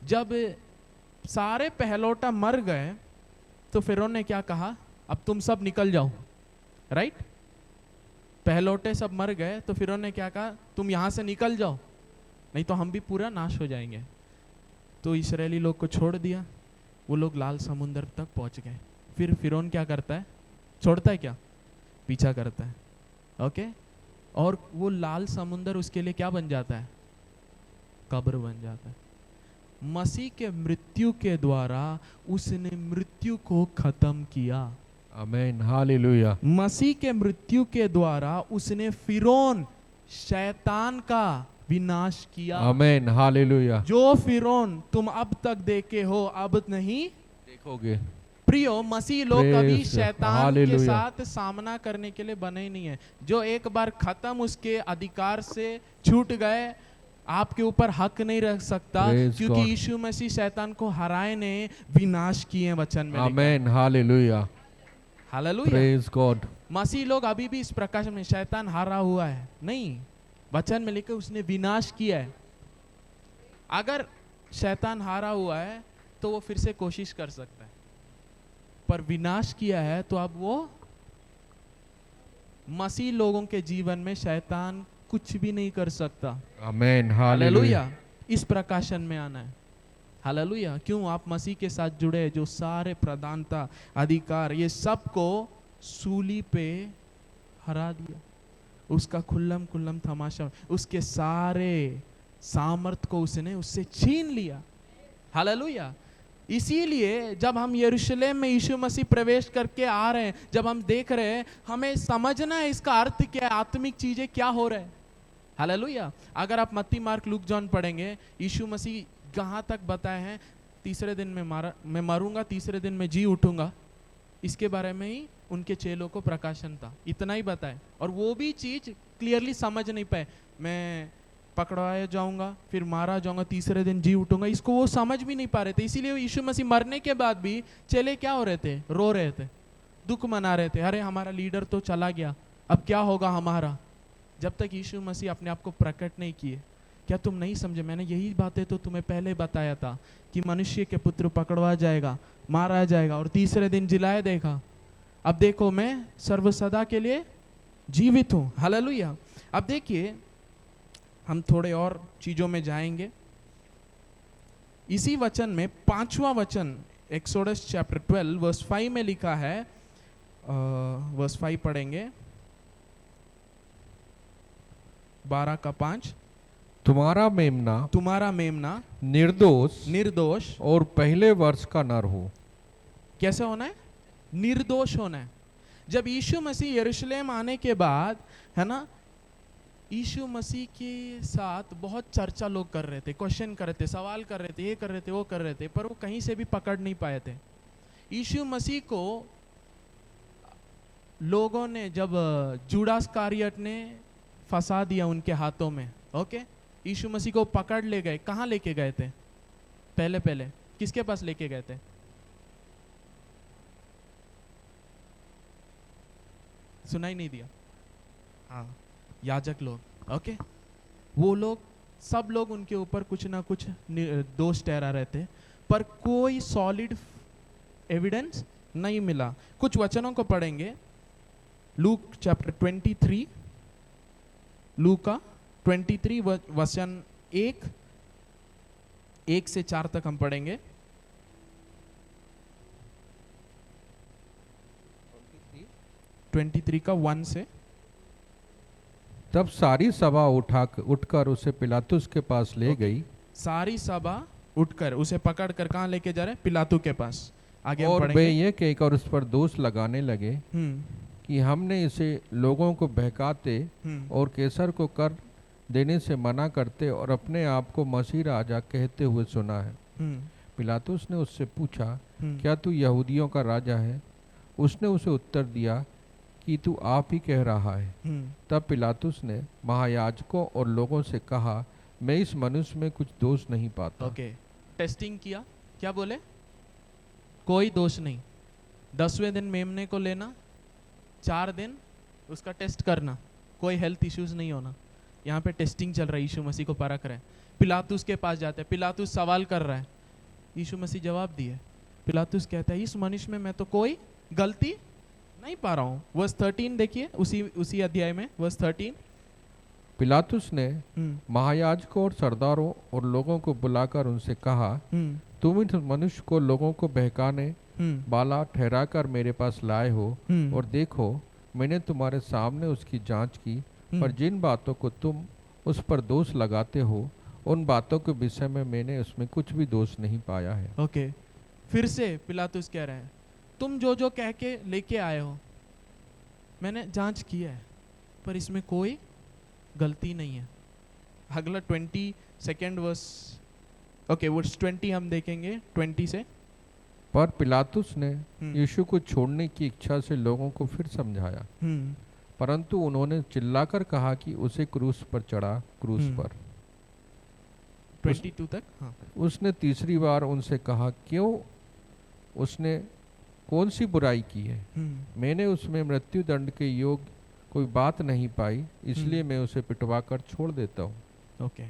जब सारे पहलौटा मर गए तो फिरौन ने क्या कहा, अब तुम सब निकल जाओ, राइट। पहलौटे सब मर गए तो फिरौन ने क्या कहा, तुम यहां से निकल जाओ, नहीं तो हम भी पूरा नाश हो जाएंगे। तो इस्राएली लोग को छोड़ दिया, वो लोग लाल समुद्र तक पहुंच गए। फिर फिरौन क्या करता है, छोड़ता है क्या, पीछा करता है। ओके, और वो लाल समुद्र उसके लिए क्या बन जाता है, कब्र बन जाता है। मसीह के मृत्यु के द्वारा उसने मृत्यु को खत्म किया। आमीन, हालेलुया। मसीह के मृत्यु के द्वारा उसने फिरौन शैतान का विनाश किया। आमीन, हालेलुया। जो फिरौन तुम अब तक देखे हो अब नहीं देखोगे। प्रियो, मसीह लोग कभी शैतान के साथ सामना करने के लिए बने ही नहीं है। जो एक बार खत्म उसके अधिकार से छूट गए, आपके ऊपर हक नहीं रख सकता, क्योंकि यीशु मसीह शैतान को हराए ने विनाश किए वचन में। आमीन, हालेलुया, हालेलुया, प्रेज गॉड। मसीह लोग अभी भी इस प्रकाश में, शैतान हारा हुआ है नहीं, वचन में लिखा उसने विनाश किया है। अगर शैतान हारा हुआ है तो वो फिर से कोशिश कर सकता है, पर विनाश किया है तो अब वो मसीह लोगों के जीवन में शैतान कुछ भी नहीं कर सकता। आमीन, हालेलुया। इस प्रकाशन में आना है। हालेलुया। क्यों, आप मसीह के साथ जुड़े, जो सारे प्रधानता अधिकार ये सब को सूली पे हरा दिया, उसका खुल्लम खुल्लम तमाशा, उसके सारे सामर्थ को उसने उससे छीन लिया। हालेलुया। इसीलिए जब हम यरूशलेम में यीशु मसीह प्रवेश करके आ रहे हैं, जब हम देख रहे हैं, हमें समझना है इसका अर्थ क्या है, आत्मिक चीजें क्या हो रहे हैं। हालेलुया। अगर आप मत्ती, मार्क, लूक, जॉन पढ़ेंगे, यीशु मसीह कहाँ तक बताए हैं, तीसरे दिन मैं मरूंगा, तीसरे दिन मैं जी उठूंगा, इसके बारे में ही उनके चेलों को प्रकाशन था, इतना ही बताए। और वो भी चीज क्लियरली समझ नहीं पाए, मैं पकड़वाया जाऊंगा, फिर मारा जाऊंगा, तीसरे दिन जी उठूंगा, इसको वो समझ भी नहीं पा रहे थे। इसीलिए यीशु मसीह मरने के बाद भी चेले क्या हो रहे थे, रो रहे थे, दुख मना रहे थे, अरे हमारा लीडर तो चला गया, अब क्या होगा हमारा। जब तक यीशु मसीह अपने आप को प्रकट नहीं किए। क्या तुम नहीं समझे, मैंने यही बातें तो तुम्हें पहले बताया था कि मनुष्य के पुत्र पकड़वा जाएगा, मारा जाएगा और तीसरे दिन जिलाया देगा। अब देखो मैं सर्वसदा के लिए जीवित हूं। हालेलुया। अब देखिए हम थोड़े और चीजों में जाएंगे। इसी वचन में 5वां वचन एक्सोडस चैप्टर 12 वर्स 5 में लिखा है, वर्स 5 पढ़ेंगे, 12 का 5। तुम्हारा मेमना निर्दोष और पहले वर्ष का नर हो। कैसे होना है, निर्दोष होना है। जब यीशु मसीह यरूशलेम आने के बाद, है ना, यीशु मसीह के साथ बहुत चर्चा लोग कर रहे थे, क्वेश्चन कर रहे थे, सवाल कर रहे थे, ये कर रहे थे, वो कर रहे थे, पर वो कहीं से भी पकड़ नहीं पाए थे। यीशु मसीह को लोगों ने, जब जूडास कारियट ने फंसा दिया उनके हाथों में, ओके, यीशु मसीह को पकड़ ले गए। कहाँ लेके गए थे, पहले किसके पास लेके गए थे, सुनाई नहीं दिया, हाँ, याजक लोग, ओके। वो लोग, सब लोग उनके ऊपर कुछ ना कुछ दोष ठहरा रहे थे, पर कोई सॉलिड एविडेंस नहीं मिला। कुछ वचनों को पढ़ेंगे, लूक चैप्टर 23, लूका 23 वचन 1 से 4 तक हम पढ़ेंगे। 23 का 1 से। तब सारी सभा उठकर उसे पिलातुस के पास ले गई। सारी सभा उठकर उसे पकड़कर कहाँ लेके जा रहे? पिलातु के पास। आगे और वे ये कहकर उस पर दोष लगाने लगे कि हमने इसे लोगों को बहकाते और कैसर को कर देने से मना करते और अपने आप को मसीह राजा कहते हुए सुना है। पिलातुस ने उससे पूछा, क्या तू यहूदियों का राजा है? उसने उसे उत्तर दिया कि तू आप ही कह रहा है। तब पिलातुस ने महायाजकों और लोगों से कहा, मैं इस मनुष्य में कुछ दोष नहीं पाता। ओके, टेस्टिंग किया, क्या बोले? कोई दोष नहीं। 10वें दिन मेमने को लेना, 4 दिन उसका टेस्ट करना, कोई हेल्थ इश्यूज नहीं होना। यहाँ पे टेस्टिंग चल रहा है, यीशु मसीह को परख रहे हैं। पिलातुस के पास जाते हैं, पिलातुस सवाल कर रहा है, यीशु मसीह जवाब दिए। पिलातुस कहता है, इस मनुष्य में मैं तो कोई गलती नहीं पा रहा हूँ। वर्स 13 देखिए, उसी अध्याय में वर्स 13। पिलातुस ने महायाजकों और सरदारों और लोगों को बुलाकर उनसे कहा, तुम इस मनुष्य को लोगों को बहकाने वाला ठहरा कर मेरे पास लाए हो, और देखो मैंने तुम्हारे सामने उसकी जांच की, पर जिन बातों को तुम उस पर दोष लगाते हो उन बातों के विषय में मैंने उसमें कुछ भी दोष नहीं पाया है। ओके, फिर से पिलातुस कह रहे हैं, तुम जो जो कह के लेके आए हो मैंने जांच किया है, पर इसमें कोई गलती नहीं है। अगला 22 वर्स, ओके वर्स 20 हम देखेंगे 20 से। पर पिलातुस ने यीशु को छोड़ने की इच्छा से लोगों को फिर समझाया, परंतु उन्होंने चिल्लाकर कहा कि उसे क्रूस पर चढ़ा, क्रूस पर। 22 तक। हाँ। उसने तीसरी बार उनसे कहा, क्यों? उसने कौन सी बुराई की है? मैंने उसमें मृत्यु दंड के योग्य कोई बात नहीं पाई, इसलिए मैं उसे पिटवा कर छोड़ देता हूँ। ओके,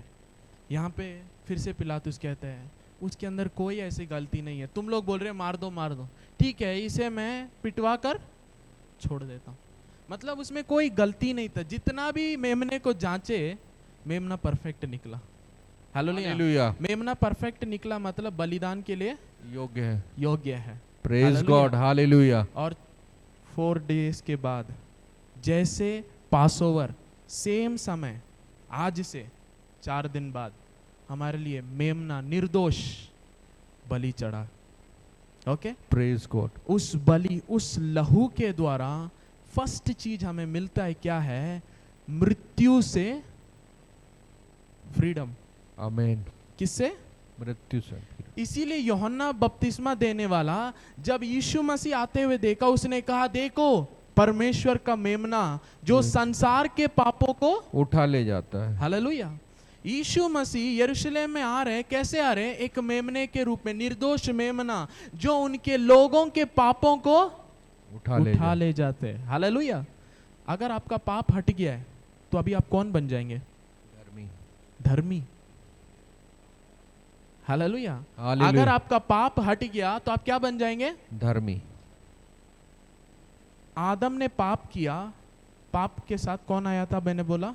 यहाँ पे फिर से पिलातुस कहता है उसके अंदर कोई ऐसी गलती नहीं है। तुम लोग बोल रहे हैं मार दो मार दो, ठीक है, इसे मैं पिटवा कर छोड़ देता हूँ। मतलब उसमें कोई गलती नहीं था। जितना भी मेमने को जांचे, मेमना परफेक्ट निकला। हालेलुया। मेमना परफेक्ट निकला, मतलब बलिदान के लिए योग्य है। Praise God, hallelujah. और 4 डेज के बाद जैसे पासओवर, सेम समय, आज से 4 दिन बाद हमारे लिए मेमना निर्दोष बलि चढ़ा। Okay, praise God. उस बलि, उस लहू के द्वारा फर्स्ट चीज हमें मिलता है, क्या है? मृत्यु से फ्रीडम। आमीन। किससे? मृत्यु से। इसीलिए यूहन्ना बपतिस्मा देने वाला जब यीशु मसीह आते हुए देखा, उसने कहा, देखो परमेश्वर का मेमना जो संसार के पापों को उठा ले जाता है। हालेलुया। यीशु मसीह यरूशलेम में आ रहे, कैसे आ रहे? एक मेमने के रूप में, निर्दोष मेमना जो उनके लोगों के पापों को उठा ले जाते। हालेलुया। अगर आपका पाप हट गया है तो अभी आप कौन बन जाएंगे? धर्मी। हालेलुया। अगर आपका पाप हट गया तो आप क्या बन जाएंगे? धर्मी। आदम ने पाप किया, पाप के साथ कौन आया था? मैंने बोला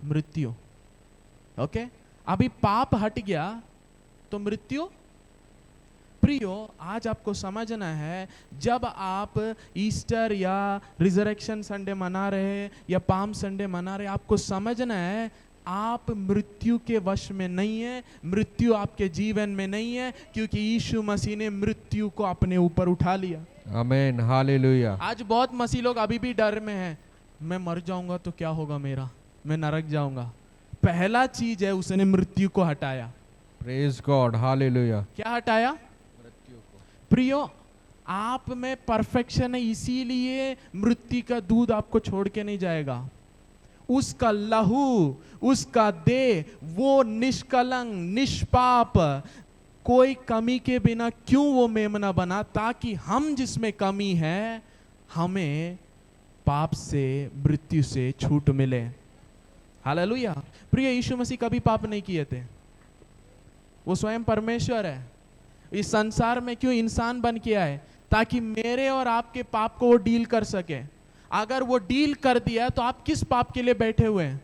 मृत्यु। ओके, अभी पाप हट गया तो मृत्यु। प्रियो, आज आपको समझना है, जब आप ईस्टर या रिजरेक्शन संडे मना रहे या पाम संडे मना रहे, आपको समझना है आप मृत्यु के वश में नहीं है, मृत्यु आपके जीवन में नहीं है, क्योंकि यीशु मसीह ने मृत्यु को अपने ऊपर उठा लिया। आमीन, हालेलुया। आज बहुत मसीह लोग अभी भी डर में हैं, मैं मर जाऊंगा तो क्या होगा मेरा, मैं नरक जाऊंगा। पहला चीज है, उसने मृत्यु को हटाया। Praise God, hallelujah. क्या हटाया? मृत्यु को। प्रियो, आप में परफेक्शन है, इसीलिए मृत्यु का दूध आपको छोड़ के नहीं जाएगा। उसका लहू, उसका देह, वो निष्कलंक, निष्पाप, कोई कमी के बिना क्यों वो मेमना बना? ताकि हम जिसमें कमी है, हमें पाप से, मृत्यु से छूट मिले। हालेलुया। प्रिय, यीशु मसीह कभी पाप नहीं किए थे, वो स्वयं परमेश्वर है। इस संसार में क्यों इंसान बन के आए? ताकि मेरे और आपके पाप को वो डील कर सके। अगर वो डील कर दिया तो आप किस पाप के लिए बैठे हुए हैं?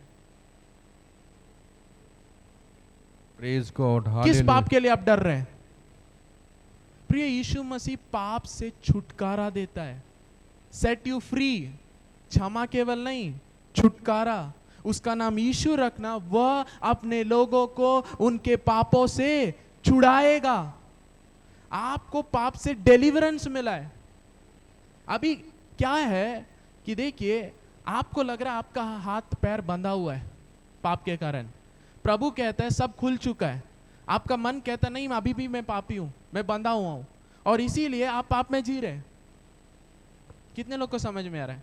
प्रेज गॉड, किस हालेलुया। पाप के लिए आप डर रहे हैं? प्रिय, यीशु मसीह पाप से छुटकारा देता है, सेट यू फ्री। क्षमा केवल नहीं, छुटकारा। उसका नाम यीशु रखना, वह अपने लोगों को उनके पापों से छुड़ाएगा। आपको पाप से डिलीवरेंस मिला है। अभी क्या है कि देखिए, आपको लग रहा है आपका हाथ पैर बंधा हुआ है पाप के कारण। प्रभु कहता है सब खुल चुका है। आपका मन कहता नहीं, अभी भी मैं पापी हूं, मैं बंधा हुआ हूं, और इसीलिए आप पाप में जी रहे हैं। कितने लोग को समझ में आ रहा है?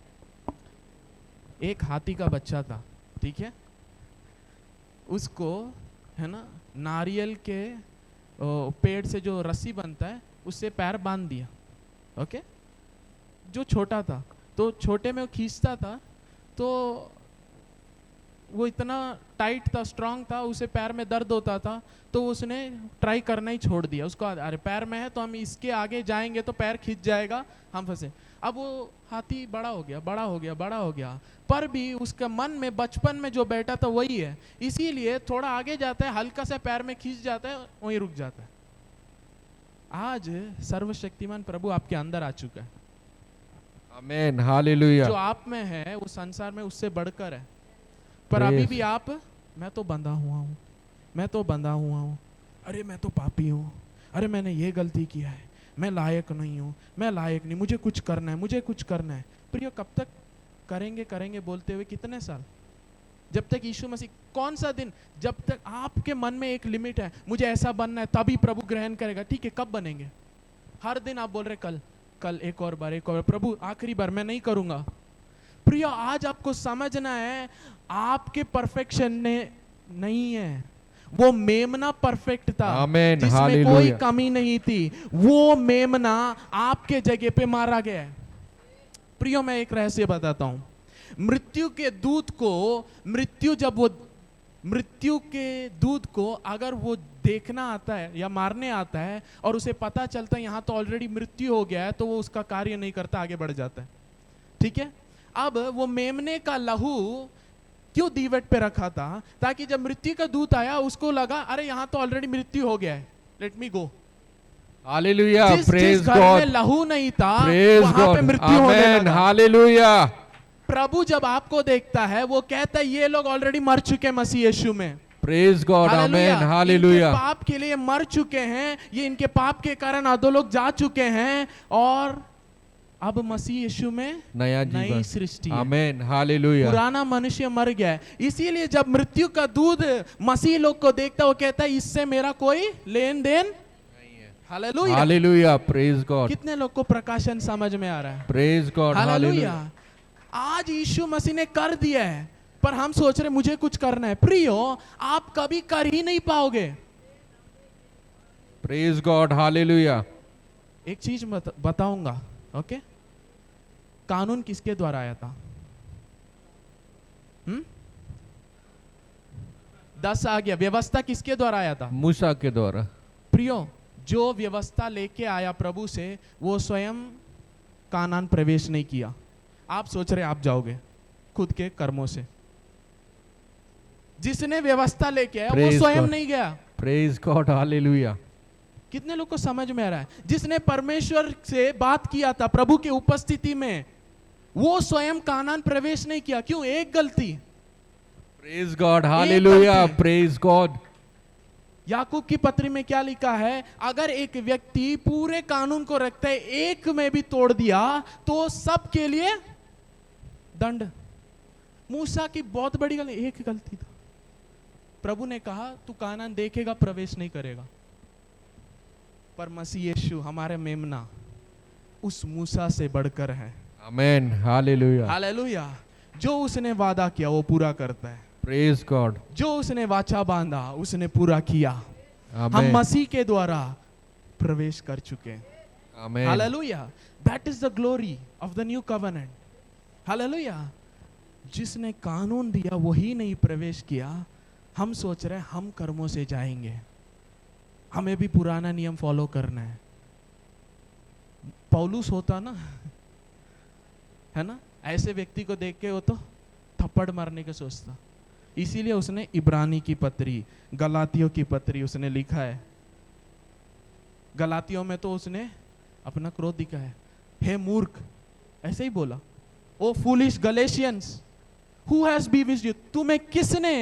एक हाथी का बच्चा था, ठीक है, उसको है ना नारियल के पेड़ से जो रस्सी बनता है उससे पैर बांध दिया। ओके, जो छोटा था तो छोटे में वो खींचता था तो वो इतना टाइट था, स्ट्रांग था, उसे पैर में दर्द होता था, तो उसने ट्राई करना ही छोड़ दिया। उसको अरे पैर में है तो हम इसके आगे जाएंगे तो पैर खींच जाएगा, हम फंसे। अब वो हाथी बड़ा हो गया, बड़ा हो गया, बड़ा हो गया, पर भी उसका मन में बचपन में जो बैठा था वही है। इसीलिए थोड़ा आगे जाता है, हल्का सा पैर में खींच जाता है, वहीं रुक जाता है। आज सर्वशक्तिमान प्रभु आपके अंदर आ चुका है। आमेन, हालेलुया। जो आप में है वो संसार में उससे बढ़कर है, पर अभी भी आप, मैं तो बंधा हुआ हूँ, मैं तो बंधा हुआ हूँ, अरे मैं तो पापी हूँ, अरे मैंने ये गलती किया है, मैं लायक नहीं हूँ, मैं लायक नहीं, मुझे कुछ करना है, मुझे कुछ करना है। प्रियो, कब तक करेंगे करेंगे बोलते हुए? कितने साल? जब तक यीशु मसीह, कौन सा दिन? जब तक आपके मन में एक लिमिट है, मुझे ऐसा बनना है, तभी प्रभु ग्रहण करेगा। ठीक है, कब बनेंगे? हर दिन आप बोल रहे कल कल, एक और बार, एक और, प्रभु आखिरी बार, मैं नहीं करूंगा। प्रिय, आज आपको समझना है आपके परफेक्शन ने नहीं है, वो मेमना परफेक्ट था, आमेन, जिसमें हालेलुया। कोई कमी नहीं थी। वो मेमना आपके जगह पे मारा गया है। प्रियो, मैं एक रहस्य बताता हूं। मृत्यु के दूत को, मृत्यु के दूत को अगर वो देखना आता है या मारने आता है और उसे पता चलता है यहां तो ऑलरेडी मृत्यु हो गया है, तो वो उसका कार्य नहीं करता, आगे बढ़ जाता है। ठीक है, अब वो मेमने का लहू क्यों दीवट पे रखा था? ताकि जब मृत्यु का दूत आया उसको लगा अरे यहां तो ऑलरेडी मृत्यु हो गया है, लेट मी गो। हालेलुया, प्रेज घर गॉड। में लहू नहीं था, प्रेज वहां पे गॉड, मृत्यु होने आमेन, लगा। हालेलुया। प्रभु जब आपको देखता है वो कहता है ये लोग ऑलरेडी मर चुके मसीह यीशु में। प्रेज गॉड, आमेन, हालेलुया। इनके पाप के लिए मर चुके हैं, ये इनके पाप के कारण अधोलोक जा चुके हैं, और अब मसीह यीशु में नई सृष्टि है। आमेन, हालेलुया। पुराना मनुष्य मर गया है। इसीलिए जब मृत्यु का दूत मसीह लोग को देखता है वो कहता है इससे मेरा कोई लेन देन नहीं है। Hallelujah, hallelujah, praise God. कितने लोग को प्रकाशन समझ में आ रहा है? Praise God, hallelujah. आज यीशु मसीह ने कर दिया है, पर हम सोच रहे मुझे कुछ करना है। प्रियो, आप कभी कर ही नहीं पाओगे। Praise God, hallelujah. एक चीज बताऊंगा, ओके? कानून किसके द्वारा आया था? 10 आज्ञा, व्यवस्था किसके द्वारा आया था? मूसा के द्वारा। प्रियो, जो व्यवस्था लेके आया प्रभु से, वो स्वयं कानान प्रवेश नहीं किया। आप सोच रहे आप जाओगे खुद के कर्मों से। जिसने व्यवस्था लेके आया वो स्वयं नहीं गया। Praise God, hallelujah. कितने लोग को समझ में आ रहा है? जिसने परमेश्वर से बात किया था प्रभु की उपस्थिति में, वो स्वयं कानान प्रवेश नहीं किया। क्यों? एक गलती। Praise God, hallelujah, praise God. याकूब की पत्री में क्या लिखा है? अगर एक व्यक्ति पूरे कानून को रखता है, एक में भी तोड़ दिया तो सबके लिए दंड। मूसा की बहुत बड़ी गलती, एक गलती था। प्रभु ने कहा तू कानान देखेगा, प्रवेश नहीं करेगा। पर मसीह यीशु हमारे मेमना उस मूसा से बढ़कर है। आमेन, हालेलुया। हालेलुया। जो उसने वादा किया वो पूरा करता है। Praise God. जो उसने वाचा बांधा उसने पूरा किया। आमेन। हम मसीह के द्वारा प्रवेश कर चुके हैं। आमेन, हालेलुया। That is the glory of the new covenant. Hallelujah. जिसने कानून दिया वही नहीं प्रवेश किया। हम सोच रहे हैं हम कर्मों से जाएंगे, हमें भी पुराना नियम फॉलो करना है। पौलुस होता ना, है ना, ऐसे व्यक्ति को देख के वो तो थप्पड़ मारने का सोचता। इसीलिए उसने इब्रानी की पत्री, गलातियों की पत्री उसने लिखा है। गलातियों में तो उसने अपना क्रोध दिखाया है, हे मूर्ख, ऐसे ही बोला, O foolish Galatians, who has bewitched you, तुम्हें किसने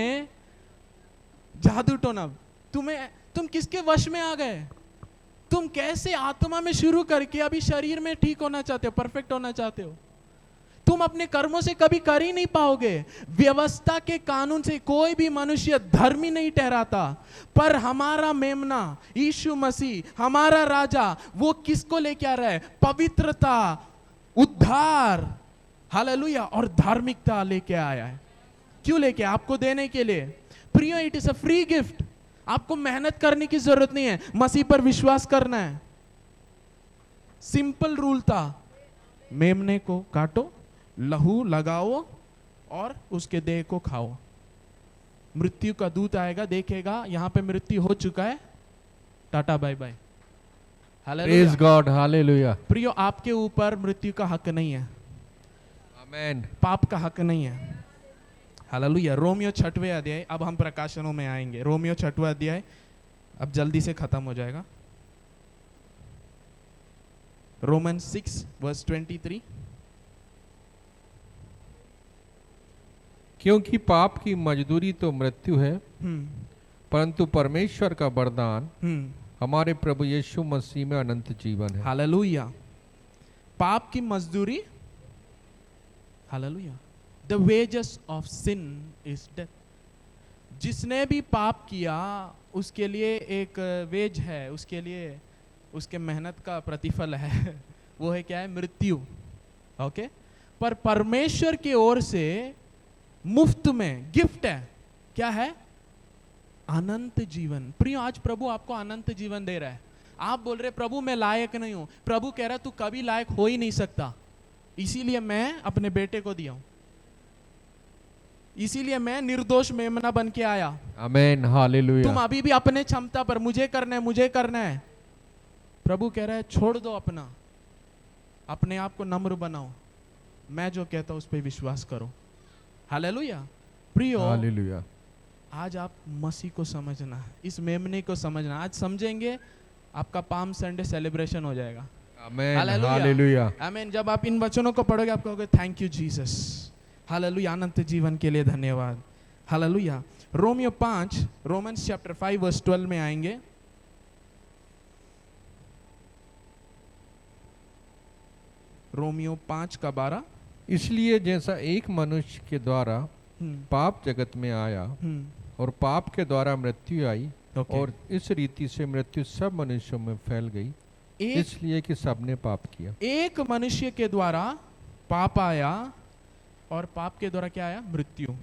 जादू टोना, तुम किसके वश में आ गए? तुम कैसे आत्मा में शुरू करके अभी शरीर में ठीक होना चाहते हो, परफेक्ट होना चाहते हो? तुम अपने कर्मों से कभी कर ही नहीं पाओगे। व्यवस्था के कानून से कोई भी मनुष्य धर्मी नहीं ठहराता, पर हमारा मेमना यीशु मसीह, हमारा राजा, वो किसको लेके आ रहा है? पवित्रता, उद्धार, हालेलुया, और धार्मिकता लेके आया है। क्यों लेके? आपको देने के लिए। प्रियो, it is a free gift. आपको मेहनत करने की जरूरत नहीं है, मसीह पर विश्वास करना है। सिंपल रूल था, मेमने को काटो, लहू लगाओ और उसके देह को खाओ। मृत्यु का दूत आएगा, देखेगा यहां पे मृत्यु हो चुका है, tata bye bye. Praise God, hallelujah. प्रियो, आपके ऊपर मृत्यु का हक नहीं है, आमेन। पाप का हक नहीं है। हालेलुया। रोमियो 6वें अध्याय, अब हम प्रकाशनों में आएंगे। रोमियो 6वां अध्याय अब जल्दी से खत्म हो जाएगा। रोमन 6:23। क्योंकि पाप की मजदूरी तो मृत्यु है, परंतु परमेश्वर का वरदान हमारे प्रभु यीशु मसीह में अनंत जीवन है। हालेलुया। पाप की मजदूरी, hallelujah, the wages of sin is death. जिसने भी पाप किया उसके लिए एक वेज है, उसके लिए उसके मेहनत का प्रतिफल है, वो है क्या है? मृत्यु। ओके, पर परमेश्वर की ओर से मुफ्त में गिफ्ट है, क्या है? अनंत जीवन। प्रियो, आज प्रभु आपको अनंत जीवन दे रहा है। आप बोल रहे प्रभु मैं लायक नहीं हूं, प्रभु कह रहा तू कभी लायक हो ही नहीं सकता, इसीलिए मैं अपने बेटे को दिया हूं, इसीलिए मैं निर्दोष मेमना बन के आया। आमेन, हालेलुया। तुम अभी भी अपने क्षमता पर मुझे करना है, मुझे करना है, प्रभु कह रहा है छोड़ दो अपना, अपने आप को नम्र बनाओ, मैं जो कहता हूं उस पर विश्वास करो। हालेलुया। प्रियो, हालेलुया। आज आप मसीह को समझना, इस मेमने को समझना। आज समझेंगे आपका पाम संडे सेलिब्रेशन हो जाएगा। Amen, hallelujah. आमेन। जब आप इन वचनों को पढ़ोगे आप कहोगे थैंक यू जीसस, हालेलुया, अनंत जीवन के लिए धन्यवाद। हालेलुया। रोमियो 5, रोमन्स चैप्टर 5 वर्स 12 में आएंगे। रोमियो 5:12। इसलिए जैसा एक मनुष्य के द्वारा पाप जगत में आया और पाप के द्वारा मृत्यु आई, और इस रीति से मृत्यु सब मनुष्यों में फैल गई, इसलिए कि सबने पाप किया। एक मनुष्य के द्वारा पाप आया और पाप के द्वारा क्या आया? मृत्यु,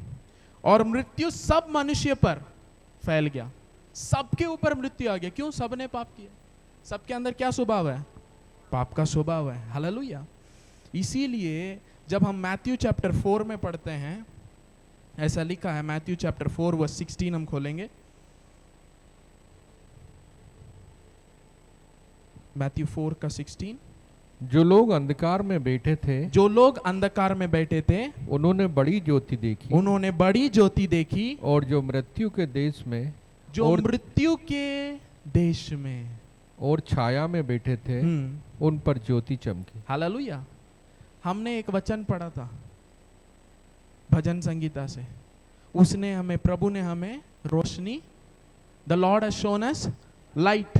और मृत्यु सब मनुष्य पर फैल गया, सबके ऊपर मृत्यु आ गया। क्यों? सबने पाप किया। सबके अंदर क्या स्वभाव है? पाप का स्वभाव है। हालेलुया। इसीलिए जब हम मैथ्यू चैप्टर 4 में पढ़ते हैं, ऐसा लिखा है, मैथ्यू चैप्टर 4 वर्स 16 हम खोलेंगे। मैथ्यू 4 का 16। जो लोग अंधकार में बैठे थे, जो लोग अंधकार में बैठे थे, उन्होंने बड़ी ज्योति देखी, उन्होंने बड़ी ज्योति देखी। और जो मृत्यु के देश में, जो मृत्यु के देश में और छाया में बैठे थे, उन पर ज्योति चमकी। हालेलुया। हमने एक वचन पढ़ा था भजन संगीता से, उसने हमें, प्रभु ने हमें रोशनी, the Lord has shone us light,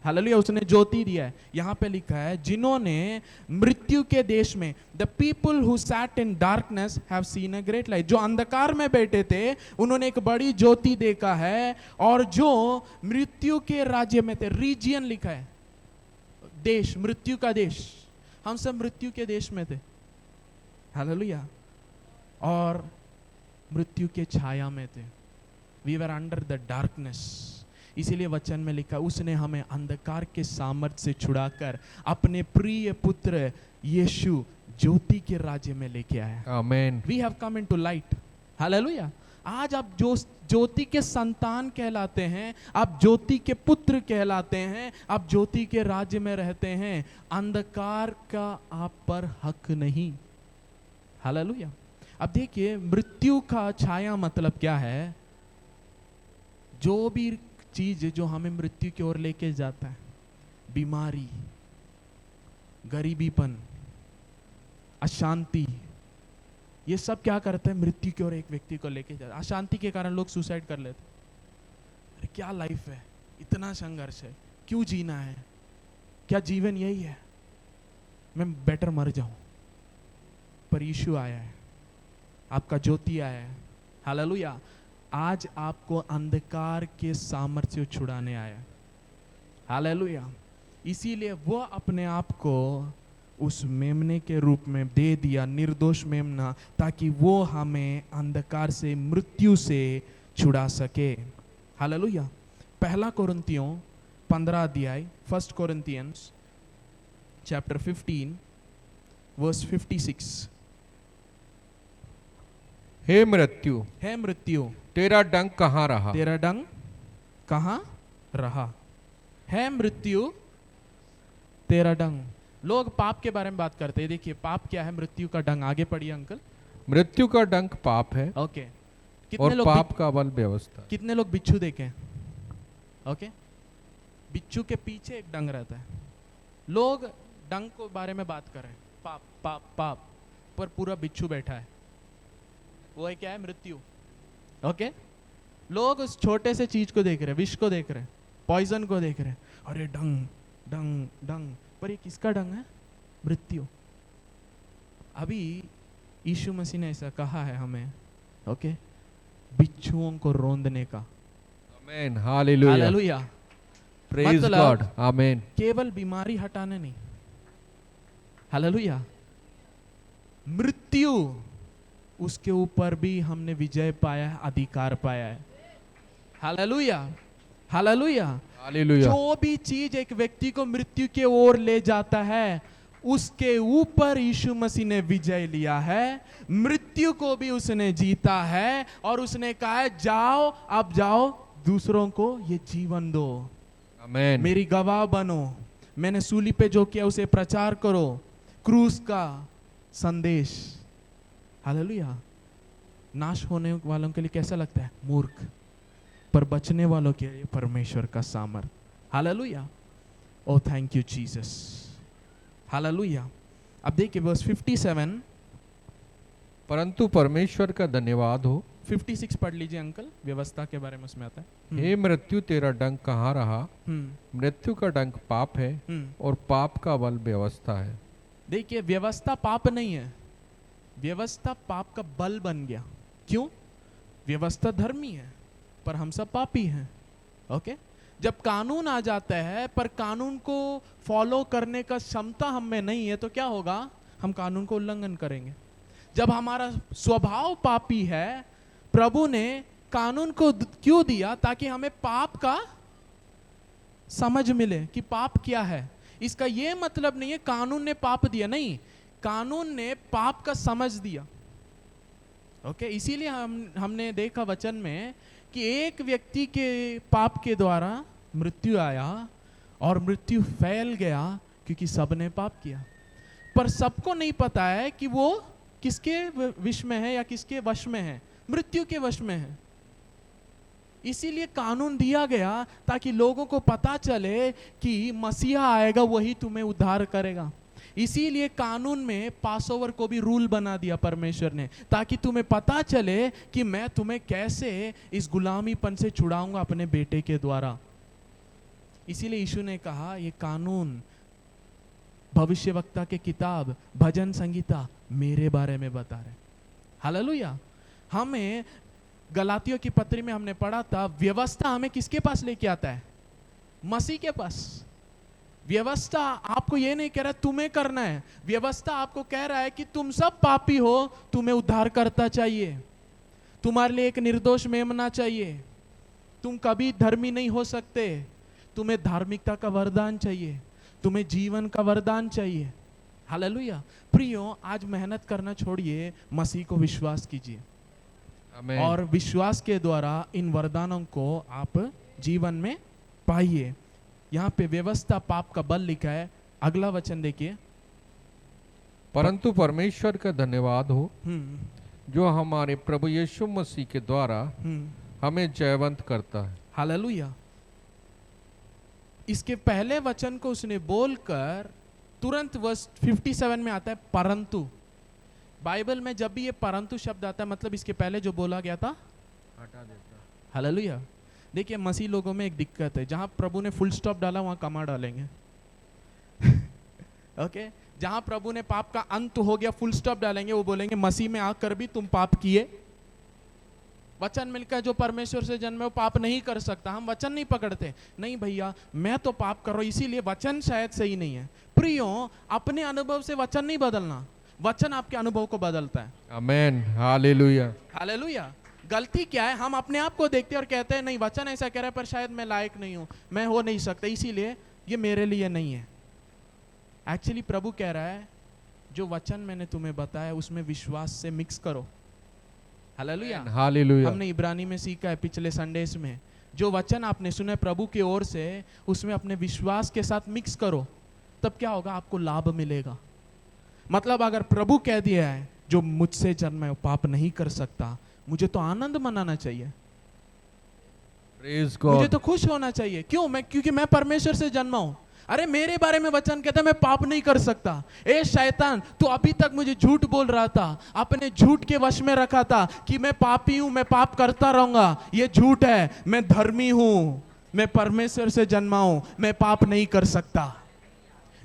hallelujah, उसने ज्योति दिया है। यहां पे लिखा है जिन्होंने मृत्यु के देश में, the people who sat in darkness have seen a great light. जो अंधकार में बैठे थे उन्होंने एक बड़ी ज्योति देखा है, और जो मृत्यु के राज्य में थे, रीजियन लिखा है, देश, मृत्यु का देश, हम सब मृत्यु के देश में थे। हालेलुया। और मृत्यु के छाया में थे, we were under the darkness. इसीलिए वचन में लिखा, उसने हमें अंधकार के सामर्थ्य से छुड़ाकर अपने प्रिय पुत्र यीशु ज्योति के राज्य में लेके आया। Amen. We have come into light. Hallelujah. आज आप जो ज्योति के संतान कहलाते हैं, आप ज्योति के पुत्र कहलाते हैं, आप ज्योति के राज्य में रहते हैं। अंधकार का आप पर हक नहीं। हालेलुया। अब देखिए मृत्यु का छाया मतलब क्या है? जो भी चीज जो हमें मृत्यु की ओर लेके जाता है, बीमारी, गरीबीपन, अशांति, ये सब क्या करते हैं? मृत्यु की ओर एक व्यक्ति को लेके जाता है। अशांति के कारण लोग सुसाइड कर लेते। अरे क्या लाइफ है, इतना संघर्ष है, क्यों जीना है, क्या जीवन यही है, मैं बेटर मर जाऊं। पर यीशु आया है, आपका ज्योति आया है, हालेलुया। आज आपको अंधकार के सामर्थ्य से छुड़ाने आया, हालेलुया। इसीलिए वो अपने आप को उस मेमने के रूप में दे दिया, निर्दोष मेमना, ताकि वो हमें अंधकार से, मृत्यु से छुड़ा सके, हालेलुया। पहला कोरिन्थियों 15 अध्याय, 1 Corinthians chapter 15 verse 56। हे मृत्यु, हे मृत्यु, तेरा डंक कहाँ रहा? तेरा डंक कहाँ रहा? है मृत्यु, तेरा डंक। लोग पाप के बारे में बात करते हैं। देखिए पाप क्या है, मृत्यु का डंक। आगे पढ़िए अंकल। मृत्यु का डंक पाप है, ओके। कितने और लोग पाप का बल व्यवस्था। कितने लोग बिच्छू देखे? ओके, बिच्छू के पीछे एक डंक रहता है। लोग डंक के बारे में बात कर रहे हैं, पाप पाप पाप, पर पूरा बिच्छू बैठा है, वो है क्या है? मृत्यु। ओके, लोग उस छोटे से चीज को देख रहे हैं, विष को देख रहे हैं, पॉइजन को देख रहे हैं, अरे डंक डंक डंक, पर ये किसका डंक है? मृत्यु। अभी यीशु मसीह ने ऐसा कहा है हमें, ओके, बिच्छुओं को रोंदने का। आमीन, हालेलुया, हालेलुया, प्रेज गॉड, आमीन। केवल बीमारी हटाने नहीं, हालेलुया, मृत्यु उसके ऊपर भी हमने विजय पाया है, अधिकार पाया है, हालेलुया, हालेलुया, हालेलुया। जो भी चीज एक व्यक्ति को मृत्यु के ओर ले जाता है, उसके ऊपर यीशु मसीह ने विजय लिया है, मृत्यु को भी उसने जीता है, और उसने कहा है जाओ, अब जाओ, दूसरों को ये जीवन दो, आमीन। मेरी गवाह बनो, मैंने सूली पे जो किया उसे प्रचार करो, क्रूस का संदेश, हालेलुया। नाश होने वालों के लिए कैसा लगता है? मूर्ख, पर बचने वालों के लिए परमेश्वर का सामर्थ, hallelujah. Oh thank you Jesus, hallelujah. अब देखिए वर्स 57, परंतु परमेश्वर का धन्यवाद हो। 56 पढ़ लीजिए अंकल, व्यवस्था के बारे में उसमें आता है। हे मृत्यु, तेरा डंक कहाँ रहा? मृत्यु का डंक पाप है, और पाप का बल व्यवस्था है। देखिए व्यवस्था पाप नहीं है, व्यवस्था पाप का बल बन गया। क्यों? व्यवस्था धर्मी है, पर हम सब पापी हैं, ओके। जब कानून आ जाता है, पर कानून को फॉलो करने का क्षमता हम में नहीं है, तो क्या होगा? हम कानून को उल्लंघन करेंगे। जब हमारा स्वभाव पापी है, प्रभु ने कानून को क्यों दिया? ताकि हमें पाप का समझ मिले कि पाप क्या है। इसका यह मतलब नहीं है कानून ने पाप दिया, नहीं, कानून ने पाप का समझ दिया, ओके। इसीलिए हमने देखा वचन में कि एक व्यक्ति के पाप के द्वारा मृत्यु आया, और मृत्यु फैल गया क्योंकि सबने पाप किया। पर सबको नहीं पता है कि वो किसके विष में है या किसके वश में है? मृत्यु के वश में है। इसीलिए कानून दिया गया ताकि लोगों को पता चले कि मसीहा आएगा, वही तुम्हें उद्धार करेगा। इसीलिए कानून में पासओवर को भी रूल बना दिया परमेश्वर ने, ताकि तुम्हें पता चले कि मैं तुम्हें कैसे इस गुलामीपन से छुड़ाऊंगा अपने बेटे के द्वारा। इसीलिए यीशु ने कहा ये कानून, भविष्यवक्ता के किताब, भजन संगीता मेरे बारे में बता रहे, हालेलुया। हमें गलातियों की पत्री में हमने पढ़ा था, व्यवस्था हमें किसके पास लेके आता है? मसीह के पास। व्यवस्था आपको ये नहीं कह रहा तुम्हें करना है, व्यवस्था आपको कह रहा है कि तुम सब पापी हो, तुम्हें उद्धार करता चाहिए, तुम्हारे लिए एक निर्दोष मेमना चाहिए, तुम कभी धर्मी नहीं हो सकते, तुम्हें धार्मिकता का वरदान चाहिए, तुम्हें जीवन का वरदान चाहिए, हालेलुया। प्रियो, आज मेहनत करना छोड़िए, मसीह को विश्वास कीजिए, और विश्वास के द्वारा इन वरदानों को आप जीवन में पाइए। यहाँ पे व्यवस्था पाप का बल लिखा है। अगला वचन देखिए, परंतु परमेश्वर का धन्यवाद हो, जो हमारे प्रभु यीशु मसीह के द्वारा हमें जयवंत करता है। हालेलुया। इसके पहले वचन को उसने बोलकर तुरंत वर्स 57 में आता है परंतु। बाइबल में जब भी ये परंतु शब्द आता है मतलब इसके पहले जो बोला गया था हटा देता। हालेलुया। देखिए मसीह लोगों में एक दिक्कत है, जहां प्रभु ने फुल स्टॉप डाला वहां कमा डालेंगे। ओके, जहां प्रभु ने पाप का अंत हो गया फुल स्टॉप डालेंगे, वो बोलेंगे मसीह में आकर भी तुम पाप किए। वचन मिलकर जो परमेश्वर से जन्मे वो पाप नहीं कर सकता। हम वचन नहीं पकड़ते, नहीं भैया मैं तो पाप कर रहा हूं इसीलिए वचन शायद सही नहीं है। प्रियो, अपने अनुभव से वचन नहीं बदलना, वचन आपके अनुभव को बदलता है। आमेन, हालेलुया। हालेलुया। गलती क्या है, हम अपने आप को देखते हैं और कहते हैं नहीं वचन ऐसा कह रहा है पर शायद मैं लायक नहीं हूं, मैं हो नहीं सकता, इसीलिए ये मेरे लिए नहीं है। एक्चुअली प्रभु कह रहा है जो वचन मैंने तुम्हें बताया उसमें विश्वास से मिक्स करो। Hallelujah, hallelujah. हमने इब्रानी में सीखा है पिछले संडेस में, जो वचन आपने सुने प्रभु की ओर से उसमें अपने विश्वास के साथ मिक्स करो, तब क्या होगा, आपको लाभ मिलेगा। मतलब अगर प्रभु कह दिया है जो मुझसे जन्मा पाप नहीं कर सकता, मुझे तो आनंद मनाना चाहिए, मुझे तो खुश होना चाहिए। क्यों? क्योंकि मैं परमेश्वर से जन्मा हूं। अरे मेरे बारे में वचन कहता है मैं पाप नहीं कर सकता। ए शैतान, तू अभी तक मुझे झूठ बोल रहा था, अपने झूठ के वश में रखा था कि मैं पापी हूं, मैं पाप करता रहूंगा, ये झूठ है। मैं धर्मी हूं, मैं परमेश्वर से जन्मा हूं, मैं पाप नहीं कर सकता।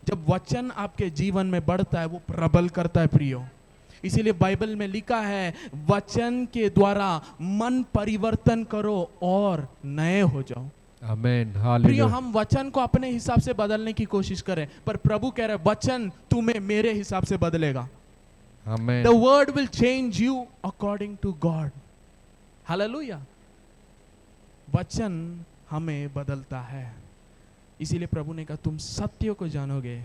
जब वचन आपके जीवन में बढ़ता है वो प्रबल करता है प्रियो। इसीलिए बाइबल में लिखा है वचन के द्वारा मन परिवर्तन करो और नए हो जाओ। आमेन, प्रियो, हालेलुया। हम वचन को अपने हिसाब से बदलने की कोशिश करें, पर प्रभु कह रहे हैं वचन तुम्हें मेरे हिसाब से बदलेगा। आमेन। The word will change you according to God. Hallelujah. वचन हमें बदलता है। इसीलिए प्रभु ने कहा तुम सत्य को जानोगे।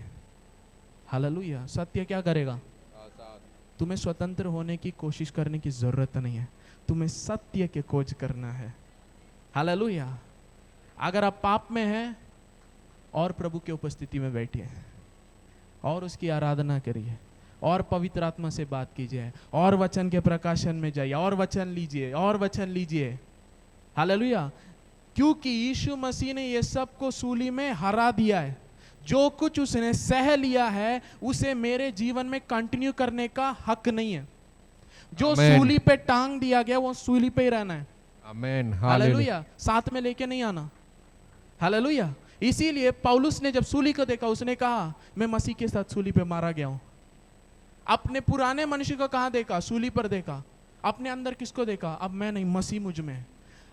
हालेलुया। सत्य क्या करेगा? तुम्हें स्वतंत्र होने की कोशिश करने की जरूरत नहीं है, तुम्हें सत्य की खोज करना है। हालेलुया। अगर आप पाप में हैं और प्रभु की उपस्थिति में बैठिए और उसकी आराधना करिए और पवित्र आत्मा से बात कीजिए और वचन के प्रकाशन में जाइए और वचन लीजिए और वचन लीजिए। हालेलुया। क्योंकि यीशु मसीह ने ये सब को सूली में हरा दिया है। जो कुछ उसने सह लिया है उसे मेरे जीवन में कंटिन्यू करने का हक नहीं है। जो सूली पे टांग दिया गया वो सूली पे ही रहना है। आमेन, हालेलुया। साथ में लेके नहीं आना। हालेलुया। इसीलिए पौलुस ने जब सूली को देखा उसने कहा मैं मसीह के साथ सूली पे मारा गया हूं। अपने पुराने मनुष्य को कहां देखा? सूली पर देखा। अपने अंदर किसको देखा? अब मैं नहीं, मसीह मुझ में।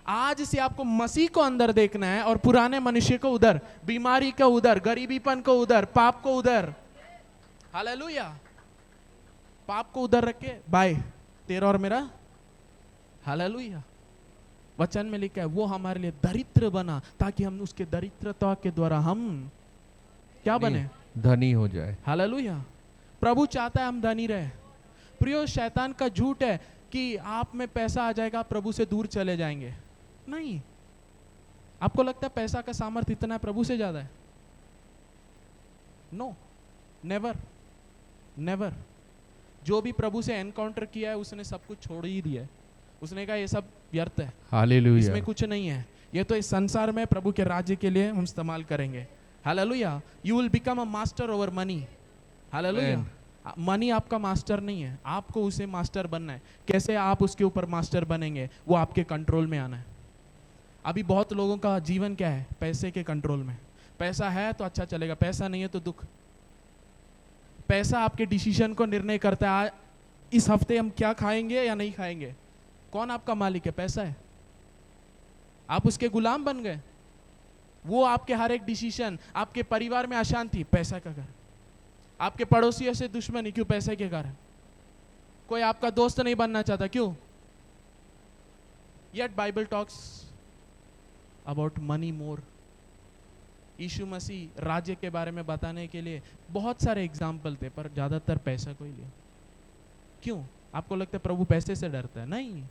आज से आपको मसीह को अंदर देखना है और पुराने मनुष्य को उधर, बीमारी को उधर, गरीबीपन को उधर, पाप को उधर। हालेलुया। पाप को उधर रख के बाय तेरा और मेरा। हालेलुया। वचन में लिखा है वो हमारे लिए दरिद्र बना ताकि हम उसके दरिद्रता के द्वारा हम क्या बने? धनी हो जाए। हालेलुया। प्रभु चाहता है हम धनी रहे। प्रियो, शैतान का झूठ है कि आप में पैसा आ जाएगा प्रभु से दूर चले जाएंगे। नहीं। आपको लगता है पैसा का सामर्थ्य इतना प्रभु से ज्यादा है? No, never, never. जो भी प्रभु से एनकाउंटर किया है उसने सब कुछ छोड़ ही दिया है। उसने कहा ये सब व्यर्थ है, हालेलुया, इसमें कुछ नहीं है, ये तो इस संसार में प्रभु के राज्य के लिए हम इस्तेमाल करेंगे। Hallelujah. You will become a master over money. Hallelujah. Money आपका मास्टर नहीं है, आपको उसे मास्टर बनना है। कैसे आप उसके ऊपर मास्टर बनेंगे? वो आपके कंट्रोल में आना है। अभी बहुत लोगों का जीवन क्या है? पैसे के कंट्रोल में। पैसा है तो अच्छा चलेगा, पैसा नहीं है तो दुख। पैसा आपके डिसीजन को निर्णय करता है, इस हफ्ते हम क्या खाएंगे या नहीं खाएंगे। कौन आपका मालिक है? पैसा है। आप उसके गुलाम बन गए। वो आपके हर एक डिसीजन, आपके परिवार में अशांति, पैसा का कारण। आपके पड़ोसियों से दुश्मनी, क्यों? पैसे के कारण। कोई आपका दोस्त नहीं बनना चाहता, क्यों? Yet Bible talks about money more. यीशु मसीह राज्य के बारे में बताने के लिए बहुत सारे एग्जाम्पल थे, पर ज्यादातर पैसा को ही लिया। क्यों? आपको लगता है प्रभु पैसे से डरता है? नहीं,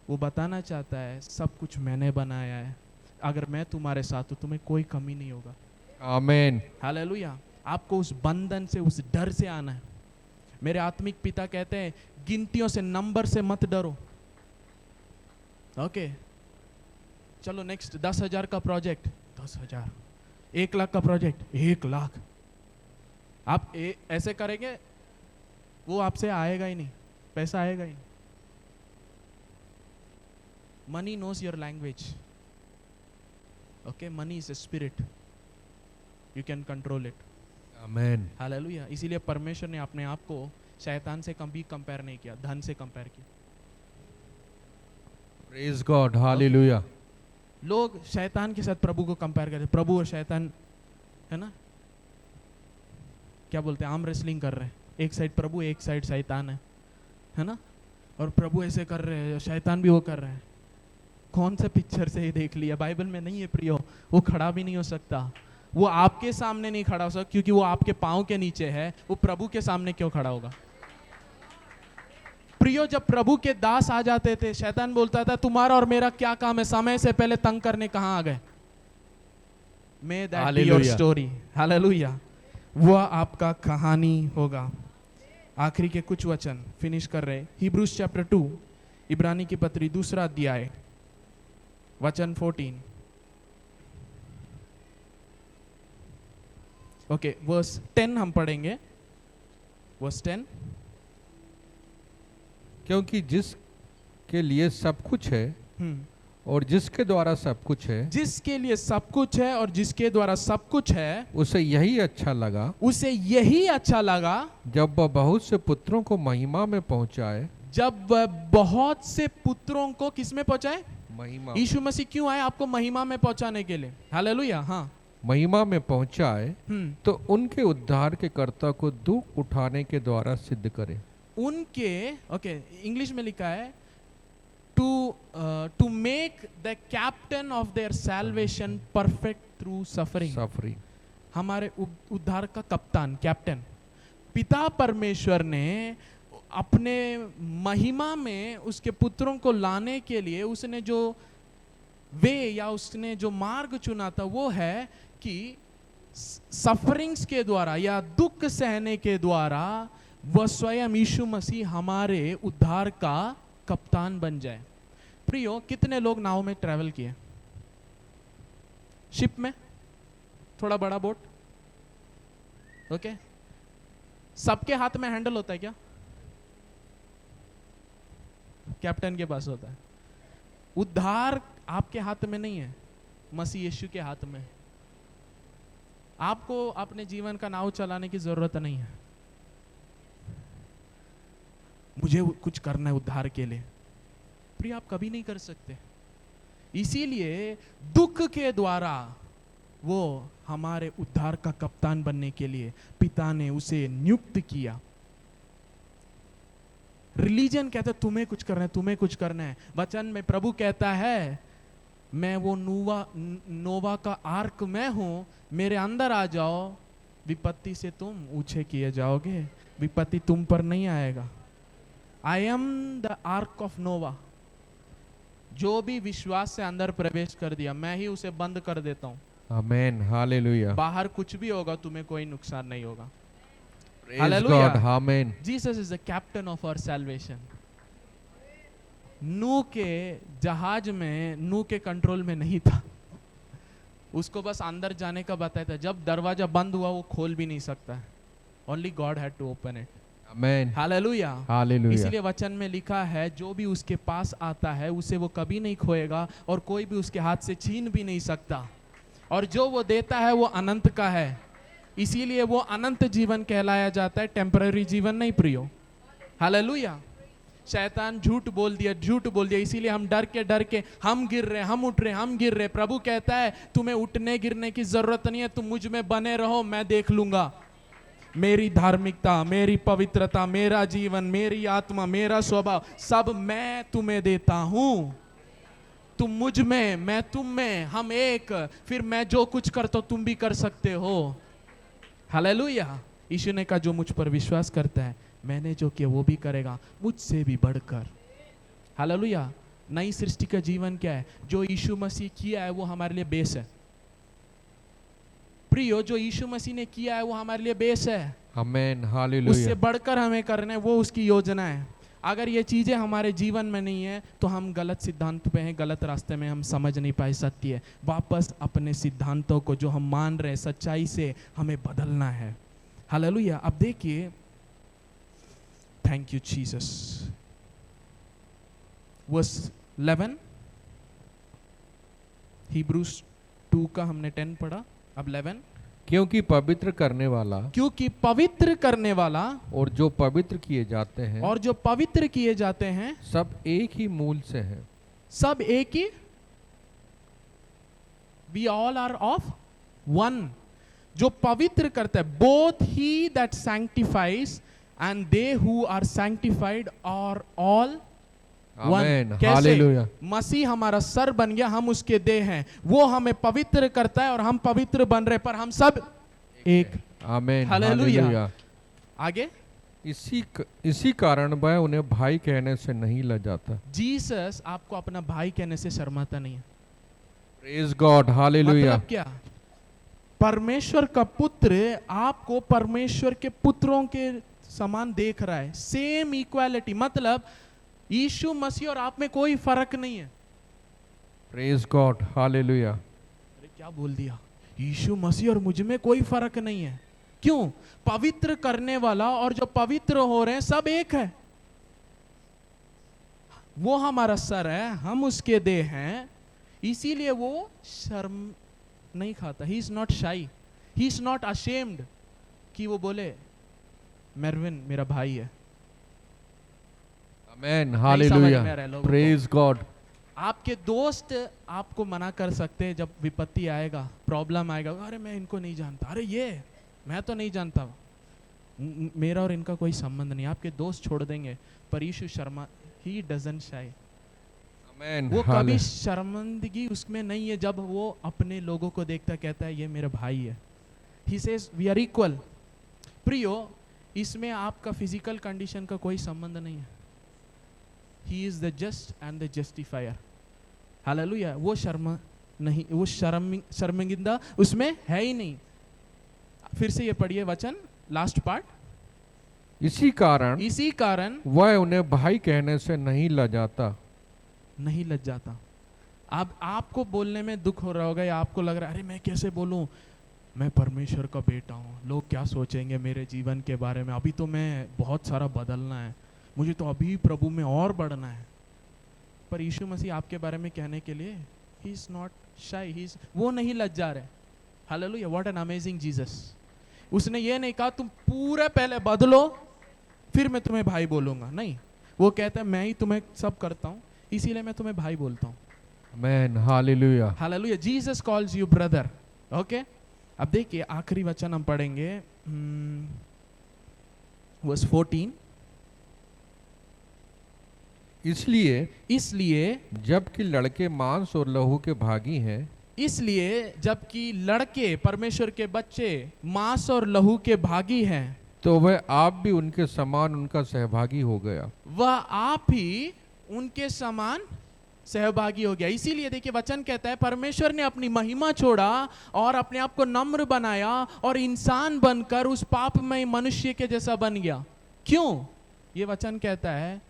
वो बताना चाहता है सब कुछ मैंने बनाया है, अगर मैं तुम्हारे साथ हूं तुम्हें कोई कमी नहीं होगा। आमेन, हालेलुया। आपको उस बंधन से, उस डर से आना है। मेरे आत्मिक पिता कहते हैं गिनतियों से, नंबर से मत डरो। ओके चलो नेक्स्ट, 10,000 का प्रोजेक्ट 10,000, 1,00,000 का प्रोजेक्ट 1,00,000। आप ऐसे करेंगे वो आपसे आएगा ही नहीं, पैसा आएगा ही नहीं। Money knows your language. Okay, money is a spirit, you can control it. Amen, hallelujah. इसीलिए परमेश्वर ने अपने आप को शैतान से कभी कंपेयर नहीं किया, धन से कंपेयर किया। Praise God, hallelujah. लोग शैतान के साथ प्रभु को कंपेयर करते, प्रभु और शैतान, है ना, क्या बोलते हैं, आर्म रेसलिंग कर रहे हैं, एक साइड प्रभु एक साइड शैतान है ना, और प्रभु ऐसे कर रहे हैं, शैतान भी वो कर रहे हैं। कौन सा पिक्चर से ये देख लिया? बाइबल में नहीं है प्रियो। वो खड़ा भी नहीं हो सकता, वो आपके सामने नहीं खड़ा हो सकता, क्योंकि वो आपके पाँव के नीचे है। वो प्रभु के सामने क्यों खड़ा होगा? प्रियो, जब प्रभु के दास आ जाते थे, शैतान बोलता था तुम्हारा और मेरा क्या काम है, समय से पहले तंग करने कहाँ आ गए। May that be your story. Hallelujah. वह आपका कहानी होगा। आखिरी के कुछ वचन फिनिश कर रहे। हिब्रूज चैप्टर 2, इब्रानी की पत्री 2 अध्याय वचन 14। ओके, वर्स 10 हम पढ़ेंगे। वर्स 10, क्योंकि जिसके लिए सब कुछ है और जिसके द्वारा सब कुछ है, जिसके लिए सब कुछ है और जिसके द्वारा सब कुछ है, उसे यही अच्छा लगा, उसे यही अच्छा लगा जब वह बहुत से पुत्रों को महिमा में पहुंचाए। जब वह बहुत से पुत्रों को किस में पहुंचाए? महिमा। यीशु मसीह क्यों आए? आपको महिमा में पहुंचाने के लिए। हालेलुया। हाँ, महिमा में पहुंचाए तो उनके उद्धार के कर्ता को दुख उठाने के द्वारा सिद्ध करे। उनके, ओके, इंग्लिश में लिखा है to make the captain of their salvation perfect through suffering. हमारे उद्धार का कप्तान, कैप्टन, पिता परमेश्वर ने अपने महिमा में उसके पुत्रों को लाने के लिए उसने जो वे या उसने जो मार्ग चुना था, वो है कि सफरिंग्स के द्वारा या दुख सहने के द्वारा वह स्वयं यीशु मसीह हमारे उद्धार का कप्तान बन जाए। प्रियो, कितने लोग नाव में ट्रैवल किए? शिप में, थोड़ा बड़ा बोट, ओके। सबके हाथ में हैंडल होता है क्या? कैप्टन के पास होता है। उद्धार आपके हाथ में नहीं है, मसीह यीशु के हाथ में। आपको अपने जीवन का नाव चलाने की जरूरत नहीं है। मुझे कुछ करना है उद्धार के लिए, प्रिय, आप कभी नहीं कर सकते। इसीलिए दुख के द्वारा वो हमारे उद्धार का कप्तान बनने के लिए पिता ने उसे नियुक्त किया। रिलीजन कहता है तुम्हें कुछ करना है, तुम्हें कुछ करना है। वचन में प्रभु कहता है मैं वो नोवा का आर्क मैं हूं, मेरे अंदर आ जाओ, विपत्ति से तुम ऊंचे किए जाओगे, विपत्ति तुम पर नहीं आएगा। I am the arc of नोवा। जो भी विश्वास से अंदर प्रवेश कर दिया, मैं ही उसे बंद कर देता हूं। Amen, hallelujah. बाहर कुछ भी होगा, तुम्हें कोई नुकसान नहीं होगा। Praise God, amen. Jesus is the captain of our salvation. नूह के जहाज में, नूह के कंट्रोल में नहीं था, उसको बस अंदर जाने का बताया था। जब दरवाजा बंद हुआ वो खोल भी नहीं सकता, only God had to open it. Amen, hallelujah, hallelujah. इसीलिए वचन में लिखा है जो भी उसके पास आता है उसे वो कभी नहीं खोएगा और कोई भी उसके हाथ से छीन भी नहीं सकता, और जो वो देता है वो अनंत का है। इसीलिए वो अनंत जीवन कहलाया जाता है, टेम्पररी जीवन नहीं प्रियो। हालेलुया। शैतान झूठ बोल दिया, इसीलिए हम डर के हम गिर रहे, हम उठ रहे, हम गिर रहे। प्रभु कहता है तुम्हें उठने गिरने की जरूरत नहीं है, तुम मुझ में बने रहो, मैं देख लूंगा। मेरी धार्मिकता, मेरी पवित्रता, मेरा जीवन, मेरी आत्मा, मेरा स्वभाव, सब मैं तुम्हें देता हूं। तुम मुझ में, मैं तुम में, हम एक। फिर मैं जो कुछ करता हूं तुम भी कर सकते हो। हालेलुया। यीशु ने कहा जो मुझ पर विश्वास करता है, मैंने जो किया वो भी करेगा, मुझसे भी बढ़कर। हालेलुया। नई सृष्टि का जीवन क्या है? जो यीशु मसीह किया है वो हमारे लिए बेस है। प्रियो, जो यीशु मसीह ने किया है वो हमारे लिए बेस है। आमेन, हालेलुया। उससे बढ़कर हमें करना है, वो उसकी योजना है। अगर ये चीजें हमारे जीवन में नहीं है तो हम गलत सिद्धांत पे हैं, गलत रास्ते में, हम समझ नहीं पाए सत्य। वापस अपने सिद्धांतों को जो हम मान रहे हैं सच्चाई से हमें बदलना है। हालेलुया। अब देखिए, thank you Jesus, verse 11, Hebrews 2 का हमने 10 पढ़ा, अब 11। क्योंकि पवित्र करने वाला, क्योंकि पवित्र करने वाला और जो पवित्र किए जाते हैं, और जो पवित्र किए जाते हैं सब एक ही मूल से हैं। सब एक ही, we all are of one। जो पवित्र करता है, both he that sanctifies and they who are sanctified are all आमेन, कैसे? हालेलुया। मसीह हमारा सर बन गया, हम उसके देह हैं, वो हमें पवित्र करता है और हम पवित्र बन रहे, पर हम सब एक। आमेन, हालेलुया। हालेलुया। आगे, इसी कारण वह उन्हें भाई कहने से नहीं लजाता। जीसस आपको अपना भाई कहने से शर्माता नहीं है। Praise God, hallelujah. मतलब क्या? परमेश्वर का पुत्र आपको परमेश्वर के पुत्रों के समान देख रहा है, सेम इक्वालिटी। मतलब यीशु मसीह और आप में कोई फर्क नहीं है। Praise God, hallelujah. अरे क्या बोल दिया? यीशु मसीह और मुझ में कोई फर्क नहीं है। क्यों? पवित्र करने वाला और जो पवित्र हो रहे हैं सब एक है। वो हमारा सर है, हम उसके देह हैं, इसीलिए वो शर्म नहीं खाता। ही इज नॉट शाई, ही इज नॉट अशेम्ड कि वो बोले मेरविन मेरा भाई है। आमेन, हालेलुया, प्रेज गॉड। आपके दोस्त आपको मना कर सकते हैं जब विपत्ति आएगा, प्रॉब्लम आएगा, अरे मैं इनको नहीं जानता, अरे ये मैं तो नहीं जानता, मेरा और इनका कोई संबंध नहीं। आपके दोस्त छोड़ देंगे, पर यीशु शर्मा, ही डजंट शाई। आमेन, वो कभी शर्मिंदगी उसमें नहीं है जब वो अपने लोगों को देखता, कहता है ये मेरा भाई है। He says we are equal. प्रियो, इसमें आपका फिजिकल कंडीशन का कोई संबंध नहीं है। He is the just and the justifier. Hallelujah. वो शर्मा नहीं, वो शर्मिंदा उसमें है ही नहीं। फिर से ये पढ़िए वचन, लास्ट पार्ट। इसी कारण वह उन्हें भाई कहने से नहीं लजाता। नहीं लजाता। अब आपको बोलने में दुख हो रहा होगा, या आपको लग रहा है अरे मैं कैसे बोलूं, मैं परमेश्वर का बेटा हूं, लोग क्या सोचेंगे मेरे जीवन के बारे में, अभी तो मैं बहुत सारा बदलना है, मुझे तो अभी प्रभु में और बढ़ना है। पर यीशु मसीह आपके बारे में कहने के लिए ही इज नॉट शाई, वो नहीं लज्जा रहे। Hallelujah, what an amazing Jesus. उसने ये नहीं कहा तुम पूरे पहले बदलो फिर मैं तुम्हें भाई बोलूंगा, नहीं। वो कहता है मैं ही तुम्हें सब करता हूं, इसीलिए मैं तुम्हें भाई बोलता हूं। Amen, hallelujah, hallelujah. Jesus calls you brother. Okay, अब देखिए आखिरी वचन हम पढ़ेंगे, वर्स 14। इसलिए जबकि लड़के मांस और लहू के भागी हैं, इसलिए जबकि लड़के परमेश्वर के बच्चे मांस और लहू के भागी हैं, तो वह आप भी उनके समान उनका सहभागी हो गया। वह आप ही उनके समान सहभागी हो गया। इसीलिए देखिए वचन कहता है परमेश्वर ने अपनी महिमा छोड़ा और अपने आप को नम्र बनाया और इंसान बनकर उस पापमय मनुष्य के जैसा बन गया। क्यों? ये वचन कहता है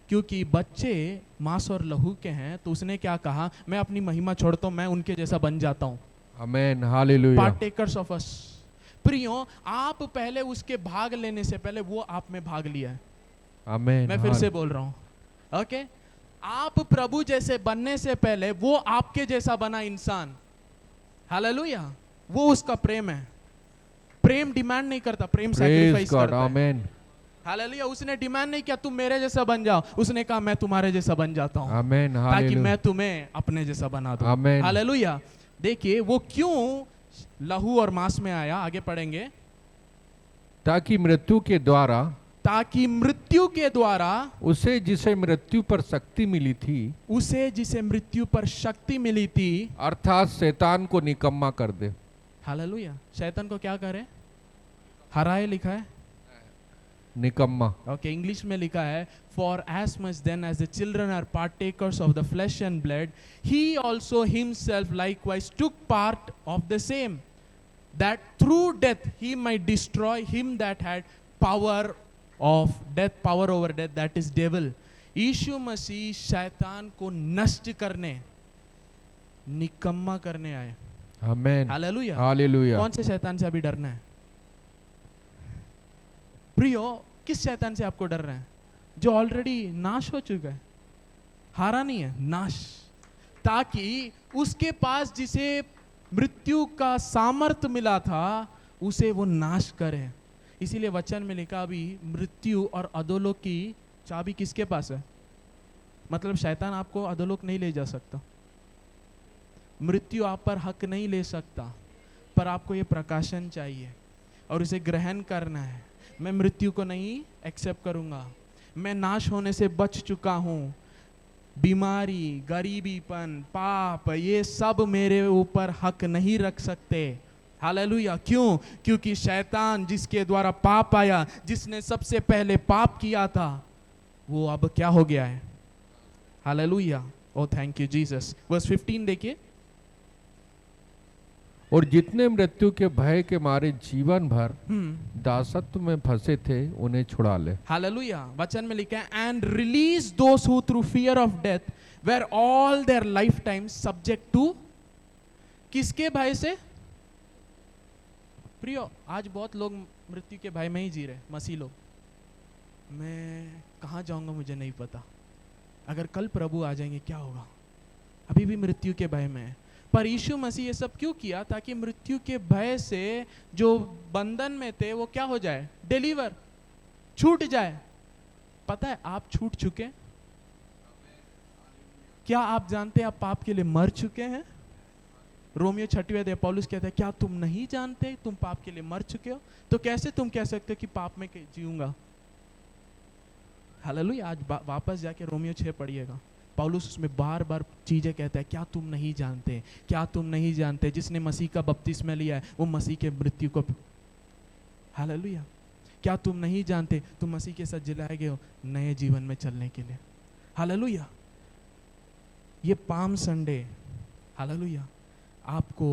क्योंकि बच्चे मांस और लहू के हैं, तो उसने क्या कहा, मैं अपनी महिमा छोड़ता हूं, मैं उनके जैसा बन जाता हूं। Amen, hallelujah. Partakers of us. प्रियो, आप पहले उसके भाग लेने से पहले वो आप में भाग लिया है। आमेन। मैं फिर से बोल रहा हूं, ओके। आप प्रभु जैसे बनने से पहले वो आपके जैसा बना इंसान। हालेलुया। वो उसका प्रेम है। प्रेम डिमांड नहीं करता, प्रेम सैक्रिफाइस करता है। आमेन। हालेलुया। उसने डिमांड नहीं किया तुम मेरे जैसा बन जाओ, उसने कहा मैं तुम्हारे जैसा बन जाता हूं। आमेन, ताकि मैं तुम्हें अपने जैसा बना दूं। आमेन। हालेलुया। देखिए वो क्यों लहू और मांस में आया, आगे पढ़ेंगे। ताकि मृत्यु के द्वारा उसे जिसे मृत्यु पर शक्ति मिली थी, अर्थात शैतान को निकम्मा कर दे। हालेलुया। शैतान को क्या करे? हराए लिखा है, निकम्मा। ओके, इंग्लिश में लिखा है for as much then as the children are partakers of the flesh and blood, he also himself likewise took part of the same, that through death he might destroy him that had power of death, power over death, that is devil. यीशु मसीह शैतान को नष्ट करने, निकम्मा करने आए। Amen, hallelujah, hallelujah. कौन से शैतान से अभी डरना है प्रियो? किस शैतान से आपको डरना है? जो ऑलरेडी नाश हो चुका है, हारा नहीं है, नाश, ताकि उसके पास जिसे मृत्यु का सामर्थ्य मिला था उसे वो नाश करे। इसीलिए वचन में लिखा अभी मृत्यु और अधोलोक की चाबी किसके पास है? मतलब शैतान आपको अधोलोक नहीं ले जा सकता, मृत्यु आप पर हक नहीं ले सकता, पर आपको ये प्रकाशन चाहिए और उसे ग्रहण करना है। मैं मृत्यु को नहीं एक्सेप्ट करूंगा, मैं नाश होने से बच चुका हूं। बीमारी, गरीबीपन, पाप, ये सब मेरे ऊपर हक नहीं रख सकते। हालेलुया। क्यों? क्योंकि शैतान जिसके द्वारा पाप आया, जिसने सबसे पहले पाप किया था, वो अब क्या हो गया है? Hallelujah. Oh thank you Jesus. Verse 15 देखिए। और जितने मृत्यु के भय के मारे जीवन भर दासत्व में फंसे थे उन्हें छुड़ा ले। हालेलुया। वचन में लिखा है and release those who through fear of death were all their lifetime subject to, किसके भय से? प्रियो, आज बहुत लोग मृत्यु के भय में ही जी रहे, मसीह लोग। मैं कहाँ जाऊंगा मुझे नहीं पता, अगर कल प्रभु आ जाएंगे क्या होगा? अभी भी मृत्यु के भय में है। पर यीशु मसीह ये सब क्यों किया? ताकि मृत्यु के भय से जो बंधन में थे वो क्या हो जाए? डिलीवर, छूट जाए। पता है आप छूट चुके? क्या आप जानते हैं आप पाप के लिए मर चुके हैं? रोमियो 6वें अध्याय पौलुस कहता है क्या तुम नहीं जानते तुम पाप के लिए मर चुके हो? तो कैसे तुम कह सकते हो कि पाप में जीऊंगा? हालेलुया। आज वापस जाके रोमियो 6 पढ़िएगा, पौलुस उसमें बार बार चीजें कहता है। क्या तुम नहीं जानते, क्या तुम नहीं जानते जिसने मसीह का बपतिस्मा लिया है वो मसीह के मृत्यु को, हालेलुया। क्या तुम नहीं जानते तुम मसीह के साथ जिलाए गए हो नए जीवन में चलने के लिए? हालेलुया। ये पाम संडे, हालेलुया, आपको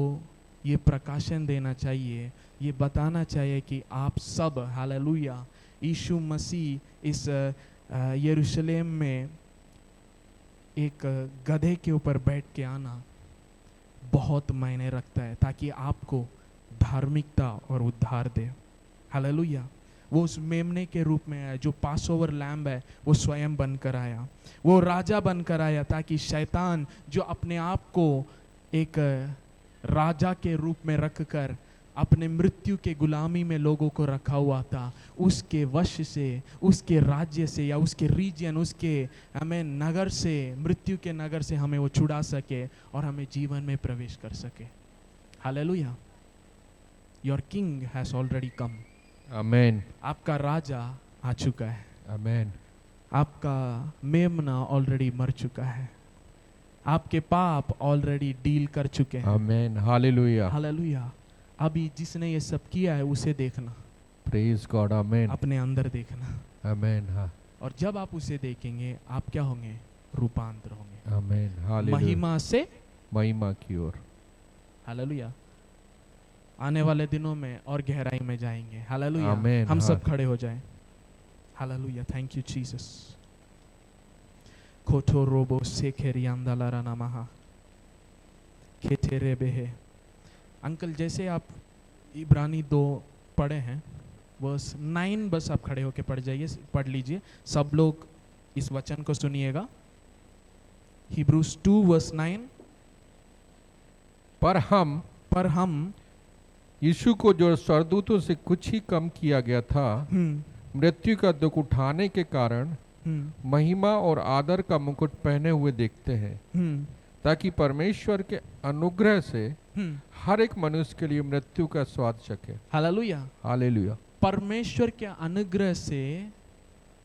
ये प्रकाशन देना चाहिए, ये बताना चाहिए कि आप सब, हालेलुया, यीशु मसीह इस यरूशलेम में एक गधे के ऊपर बैठ के आना बहुत मायने रखता है, ताकि आपको धार्मिकता और उद्धार दे। हालेलुया। वो उस मेमने के रूप में आया, जो पासओवर लैम्ब है वो स्वयं बनकर आया, वो राजा बनकर आया, ताकि शैतान जो अपने आप को एक राजा के रूप में रखकर अपने मृत्यु के गुलामी में लोगों को रखा हुआ था, उसके वश से, उसके राज्य से या उसके रीजन, उसके हमें नगर से, मृत्यु के नगर से हमें वो छुड़ा सके और हमें जीवन में प्रवेश कर सके। Hallelujah. Your king has already come. Amen. आपका राजा आ चुका है। आमेन। आपका मेमना ऑलरेडी मर चुका है, आपके पाप ऑलरेडी डील कर चुके हैं। आमेन। हालेलुया। हालेलुया। अभी जिसने ये सब किया है उसे देखना, प्रेज गॉड। आमेन। अपने अंदर देखना। आमेन। हाँ। और जब आप उसे देखेंगे आप क्या होंगे? रूपांतर होंगे। आमेन। हालेलुया। महिमा से महिमा की ओर। हालेलुया। आने वाले दिनों में और गहराई में जाएंगे। हालेलुया। आमेन। हम हाँ। सब खड़े हो जाएं। हालेलुया। Thank you Jesus. खोटो रोबो सेखेरियांदालारा नमः खेतेरेबेहे। अंकल जैसे आप इब्रानी 2 पढ़े हैं, वर्स 9 बस आप खड़े होके पढ़ लीजिए। सब लोग इस वचन को सुनिएगा। Hebrews 2 verse 9। पर हम यीशु को जो स्वर्गदूतों से कुछ ही कम किया गया था, मृत्यु का दुख उठाने के कारण महिमा और आदर का मुकुट पहने हुए देखते हैं, ताकि परमेश्वर के अनुग्रह से हर एक मनुष्य के लिए मृत्यु का स्वाद चखे। हालेलुया। हालेलुया। परमेश्वर के अनुग्रह से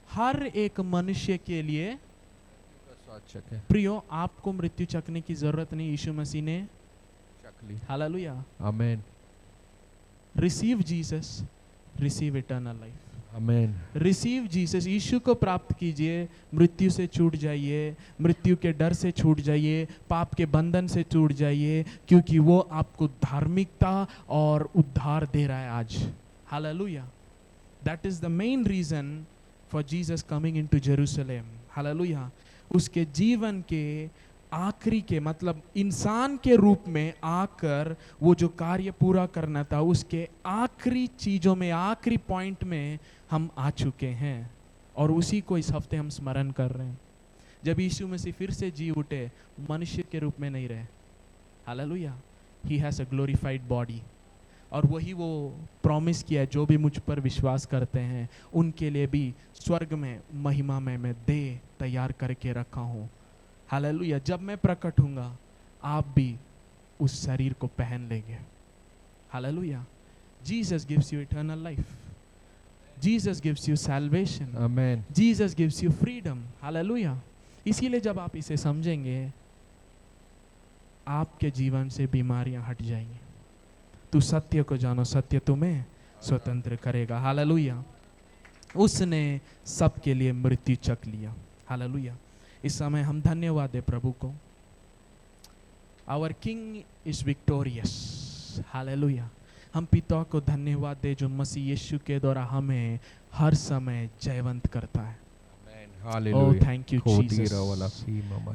हर एक मनुष्य के लिए स्वाद चखे। प्रियो, आपको मृत्यु चखने की जरूरत नहीं, यीशु मसीह ने चख ली। Hallelujah. Amen. Receive Jesus, receive eternal life. Amen. Receive Jesus. यीशु को प्राप्त कीजिए, मृत्यु से छूट जाइए, मृत्यु के डर से छूट जाइए, पाप के बंधन से छूट जाइए, क्योंकि वो आपको धार्मिकता और उद्धार दे रहा है आज। Hallelujah. That is the main reason for Jesus coming into Jerusalem. Hallelujah. उसके जीवन के आखिरी के मतलब इंसान के रूप में आकर वो जो कार्य पूरा करना था उसके आखिरी चीजों में, आखिरी पॉइंट में हम आ चुके हैं और उसी को इस हफ्ते हम स्मरण कर रहे हैं। जब यीशु मसीह फिर से जी उठे, मनुष्य के रूप में नहीं रहे। Hallelujah. He has a glorified body. और वही वो प्रॉमिस किया, जो भी मुझ पर विश्वास करते हैं उनके लिए भी स्वर्ग में महिमा में मैं देह तैयार करके रखा हूँ। हालेलुया। जब मैं प्रकट हूँगा आप भी उस शरीर को पहन लेंगे। Hallelujah. Jesus gives you eternal life. Jesus gives you salvation. Amen. Jesus gives you freedom. Hallelujah. इसीलिए जब आप इसे समझेंगे आपके जीवन से बीमारियां हट जाएंगी। तू सत्य को जानो, सत्य तुम्हें स्वतंत्र करेगा। हालेलुया। उसने सबके लिए मृत्यु चख लिया। हालेलुया। इस समय हम धन्यवाद दे प्रभु को। Our King is victorious. Hallelujah. हम पिता को धन्यवाद दे जो मसीह यीशु के द्वारा हमें हर समय जयवंत करता है। Oh, thank you, Jesus.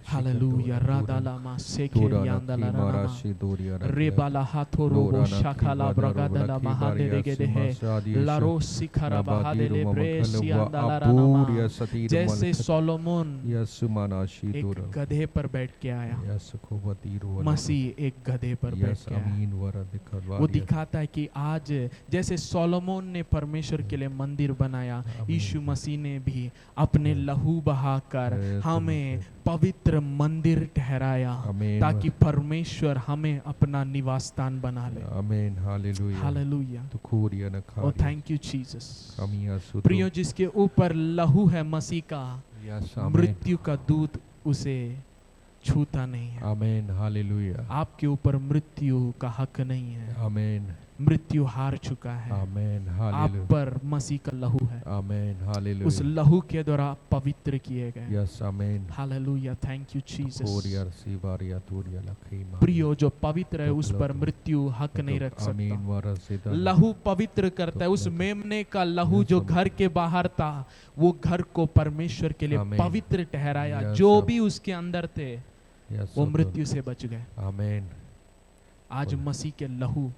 Hallelujah. Radalama sekeriandala rama. Rebala hatoro shakala bragadala mahaderegedehe. Laro sikara bahadele bresiandala rama. जैसे सोलोमन एक गधे पर बैठ के आया, मसीह एक गधे पर बैठ के आया। वो दिखाता है कि आज जैसे सोलोमन ने परमेश्वर के लिए मंदिर बनाया, यीशु मसीह ने भी अपने लहू बहाकर हमें पवित्र मंदिर ठहराया ताकि परमेश्वर हमें अपना निवास स्थान बना ले। आमीन। Hallelujah. Hallelujah. Oh thank you Jesus. प्रियो, जिसके ऊपर लहू है मसीह का, मृत्यु का दूत उसे छूता नहीं है। आमीन। हालेलुया। आपके ऊपर मृत्यु का हक नहीं है। आमीन। मृत्यु हार चुका है। आमीन। आप पर मसीह का लहू है। आमीन। हालेलुया। उस लहू के द्वारा आप पवित्र किए गए। यस। आमीन। हालेलुया। Thank you Jesus. प्रियो, प्रियो, जो पवित्र है उस पर मृत्यु हक नहीं रख सकता। लहू पवित्र करता है। उस मेमने का लहू जो घर के बाहर था, वो घर को परमेश्वर के लिए पवित्र ठहराया। जो भी उसके अंदर थे वो मृत्यु से बच गए। आमीन। आज मसीह के लहू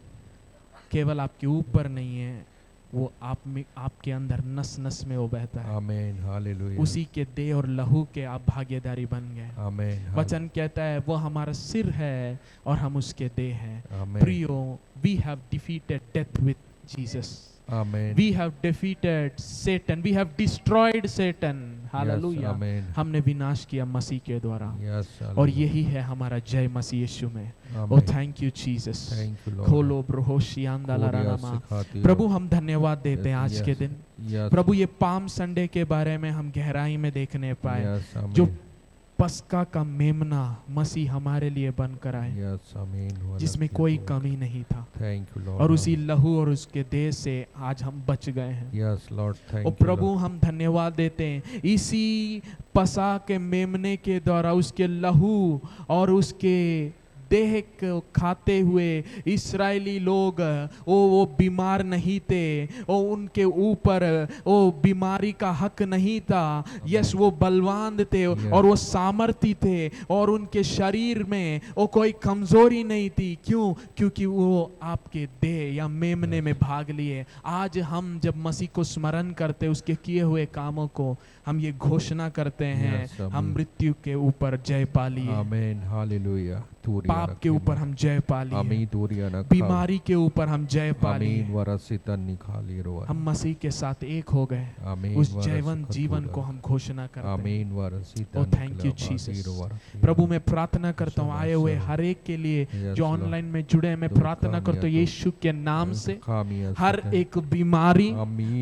केवल आपके ऊपर नहीं है, वो आप में, आपके अंदर नस नस में वो बहता है। आमीन। हालेलुया। उसी के देह और लहू के आप भागीदारी बन गए। आमीन। वचन कहता है वो हमारा सिर है और हम उसके देह हैं। आमीन। प्रियो, we have defeated death with Jesus. Amen. We have defeated Satan. We have destroyed Satan. Hallelujah. Yes, amen. हमने विनाश किया मसीह के द्वारा। Yes, और यही है हमारा जय मसीह यीशु में। Amen. Oh, thank you Jesus. Thank you, Lord. खोलो ब्रोहोशियांदाला रामा। प्रभु हम धन्यवाद देते हैं आज के दिन। प्रभु ये पाम संडे के बारे में हम गहराई में देखने पाए, जो पस्का का मेमना मसीह हमारे लिए बनकर आए, जिसमें कोई कमी नहीं था। और उसी लहू और उसके देह से आज हम बच गए हैं। और प्रभु हम धन्यवाद देते हैं, इसी पसा के मेमने के द्वारा उसके लहू और उसके देह को खाते हुए इस्राएली लोग वो बीमार नहीं थे, वो उनके ऊपर वो बीमारी का हक नहीं था। यस, वो बलवान थे और वो सामर्थी थे और उनके शरीर में वो कोई कमजोरी नहीं थी। क्यों? क्योंकि वो आपके देह या मेमने में भाग लिए। आज हम जब मसीह को स्मरण करते, उसके किए हुए कामों को हम ये घोषणा करते हैं, हम मृत्यु के ऊपर जय पा लिए। आमीन। हालेलुया। पाप के ऊपर हम जय पा लिए, बीमारी के ऊपर हम जय पा लिए। हम मसीह के साथ एक हो गए। उस जयवंत जीवन को हम घोषणा करते हैं। Thank you Jesus. प्रभु मैं प्रार्थना करता हूँ आए हुए हर एक के लिए जो ऑनलाइन में जुड़े हैं, मैं प्रार्थना करता हूँ यीशु के नाम से हर एक बीमारी,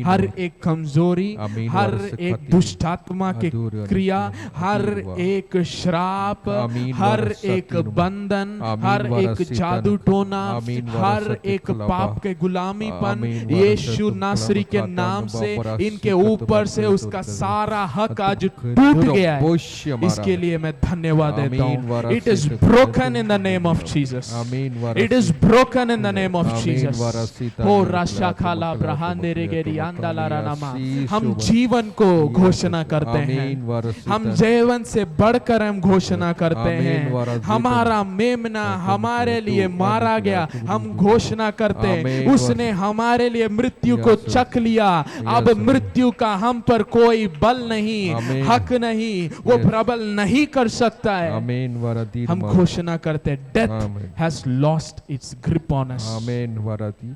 हर एक कमजोरी, हर एक दुष्टात्मा के क्रिया, हर एक श्राप, हर एक बंधन बंधन, आमीन हर वाला एक सीतन, जादू टोना, आमीन वाला हर सत्य एक खुलाबा, पाप के गुलामीपन आमीन वाला यीशु सत्य नासरी के खुलाबा, नाम से ताता इनके बरा ऊपर सिकत से बरा उसका तुरकत सारा हक आज अतुम टूट खदुर गया है। पोष्य मारा। इसके लिए मैं धन्यवाद देता आमीन वारा हूँ। इट इज सीतन ब्रोकन तुम इन द नेम ऑफ खुलाबा। जीसस। आमीन वारा it is Satan, broken in the name of amen वारा जीसस। सीतन हो तुम रशा खाला तुम ब्रहांदे रे गेरी तुम आंदाला रानामा। आशीष हम हो। जीवन को घोषणा करते हैं, आमीन वारा हम सीतन, जीवन से बढ़कर हम घोषणा करते आमीन वारा हैं। सीतन, हमारा मेमना हमारे लिए मारा गया, हम घोषणा करते हैं आमीन उसने हमारे लिए मृत्यु को यस, चख लिया। अब यस, मृत्यु का हम पर कोई बल नहीं, आमीन, हक नहीं, वो यस, प्रबल नहीं कर सकता है। आमीन वारा दीन हम मा- घोषणा करते हैं death amen, has lost its grip on us. Amen वारा दी।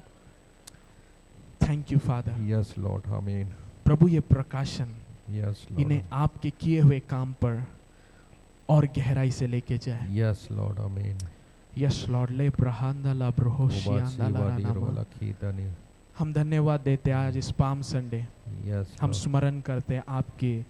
Thank you father. Yes Lord, amen. प्रभु ये प्रकाशन यस इन्हें लॉर्ड, आपके किए हुए काम पर और गहराई से लेके जाए। यस लॉर्ड, आमीन। Yes Lord. ले ब्रहांदा ला ब्रोहोशी उबासी आंदा ला वाली रानामा। वाला खीदानी। हम धन्यवाद देते हैं आज इस पाम संडे यस हम लॉर्ड, स्मरण करते हैं आपके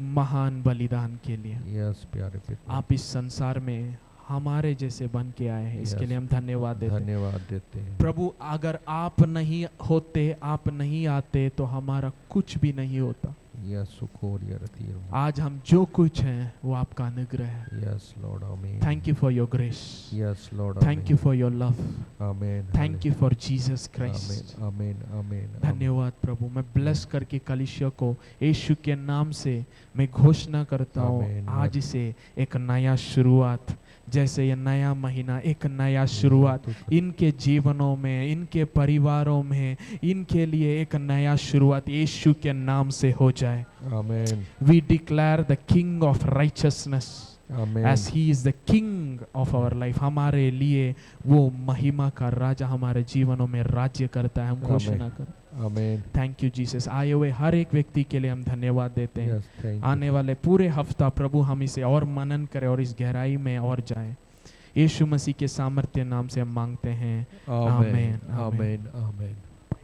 महान बलिदान के लिए। यस प्यारे पिता, आप इस संसार में हमारे जैसे बन के आए हैं, इसके Yes. लिए हम धन्यवाद देते हैं। धन्यवाद देते हैं। प्रभु अगर आप नहीं होते, आप नहीं आते तो हमारा कुछ भी नहीं होता। यस सुकोर यरतीर। आज हम जो कुछ हैं वो आपका अनुग्रह है। Yes Lord, amen. Thank you for your grace, yes Lord, thank you for your love, amen. Thank you for Jesus Christ. Amen, amen, आमीन। धन्यवाद प्रभु। मैं ब्लेस करके कलीसिया को यीशु के नाम से मैं घोषणा करता हूँ, आमीन। आज से एक नया शुरुआत, जैसे ये नया महीना एक नया शुरुआत इनके जीवनों में, इनके परिवारों में, इनके लिए एक नया शुरुआत यीशु के नाम से हो जाए। Amen, we declare the King of righteousness amen. as he is the king of our life। हमारे लिए वो महिमा का राजा हमारे जीवनों में राज्य करता है। हम घोषणा कर। आमीन। Thank you Jesus. आए हुए हर एक व्यक्ति के लिए हम धन्यवाद देते हैं। Yes, thank you. आने वाले पूरे हफ्ता प्रभु हम इसे और मनन करें और इस गहराई में और जाएं। यीशु मसीह के सामर्थ्य नाम से हम मांगते हैं। आमीन, आमीन, आमीन। आमीन, आमीन।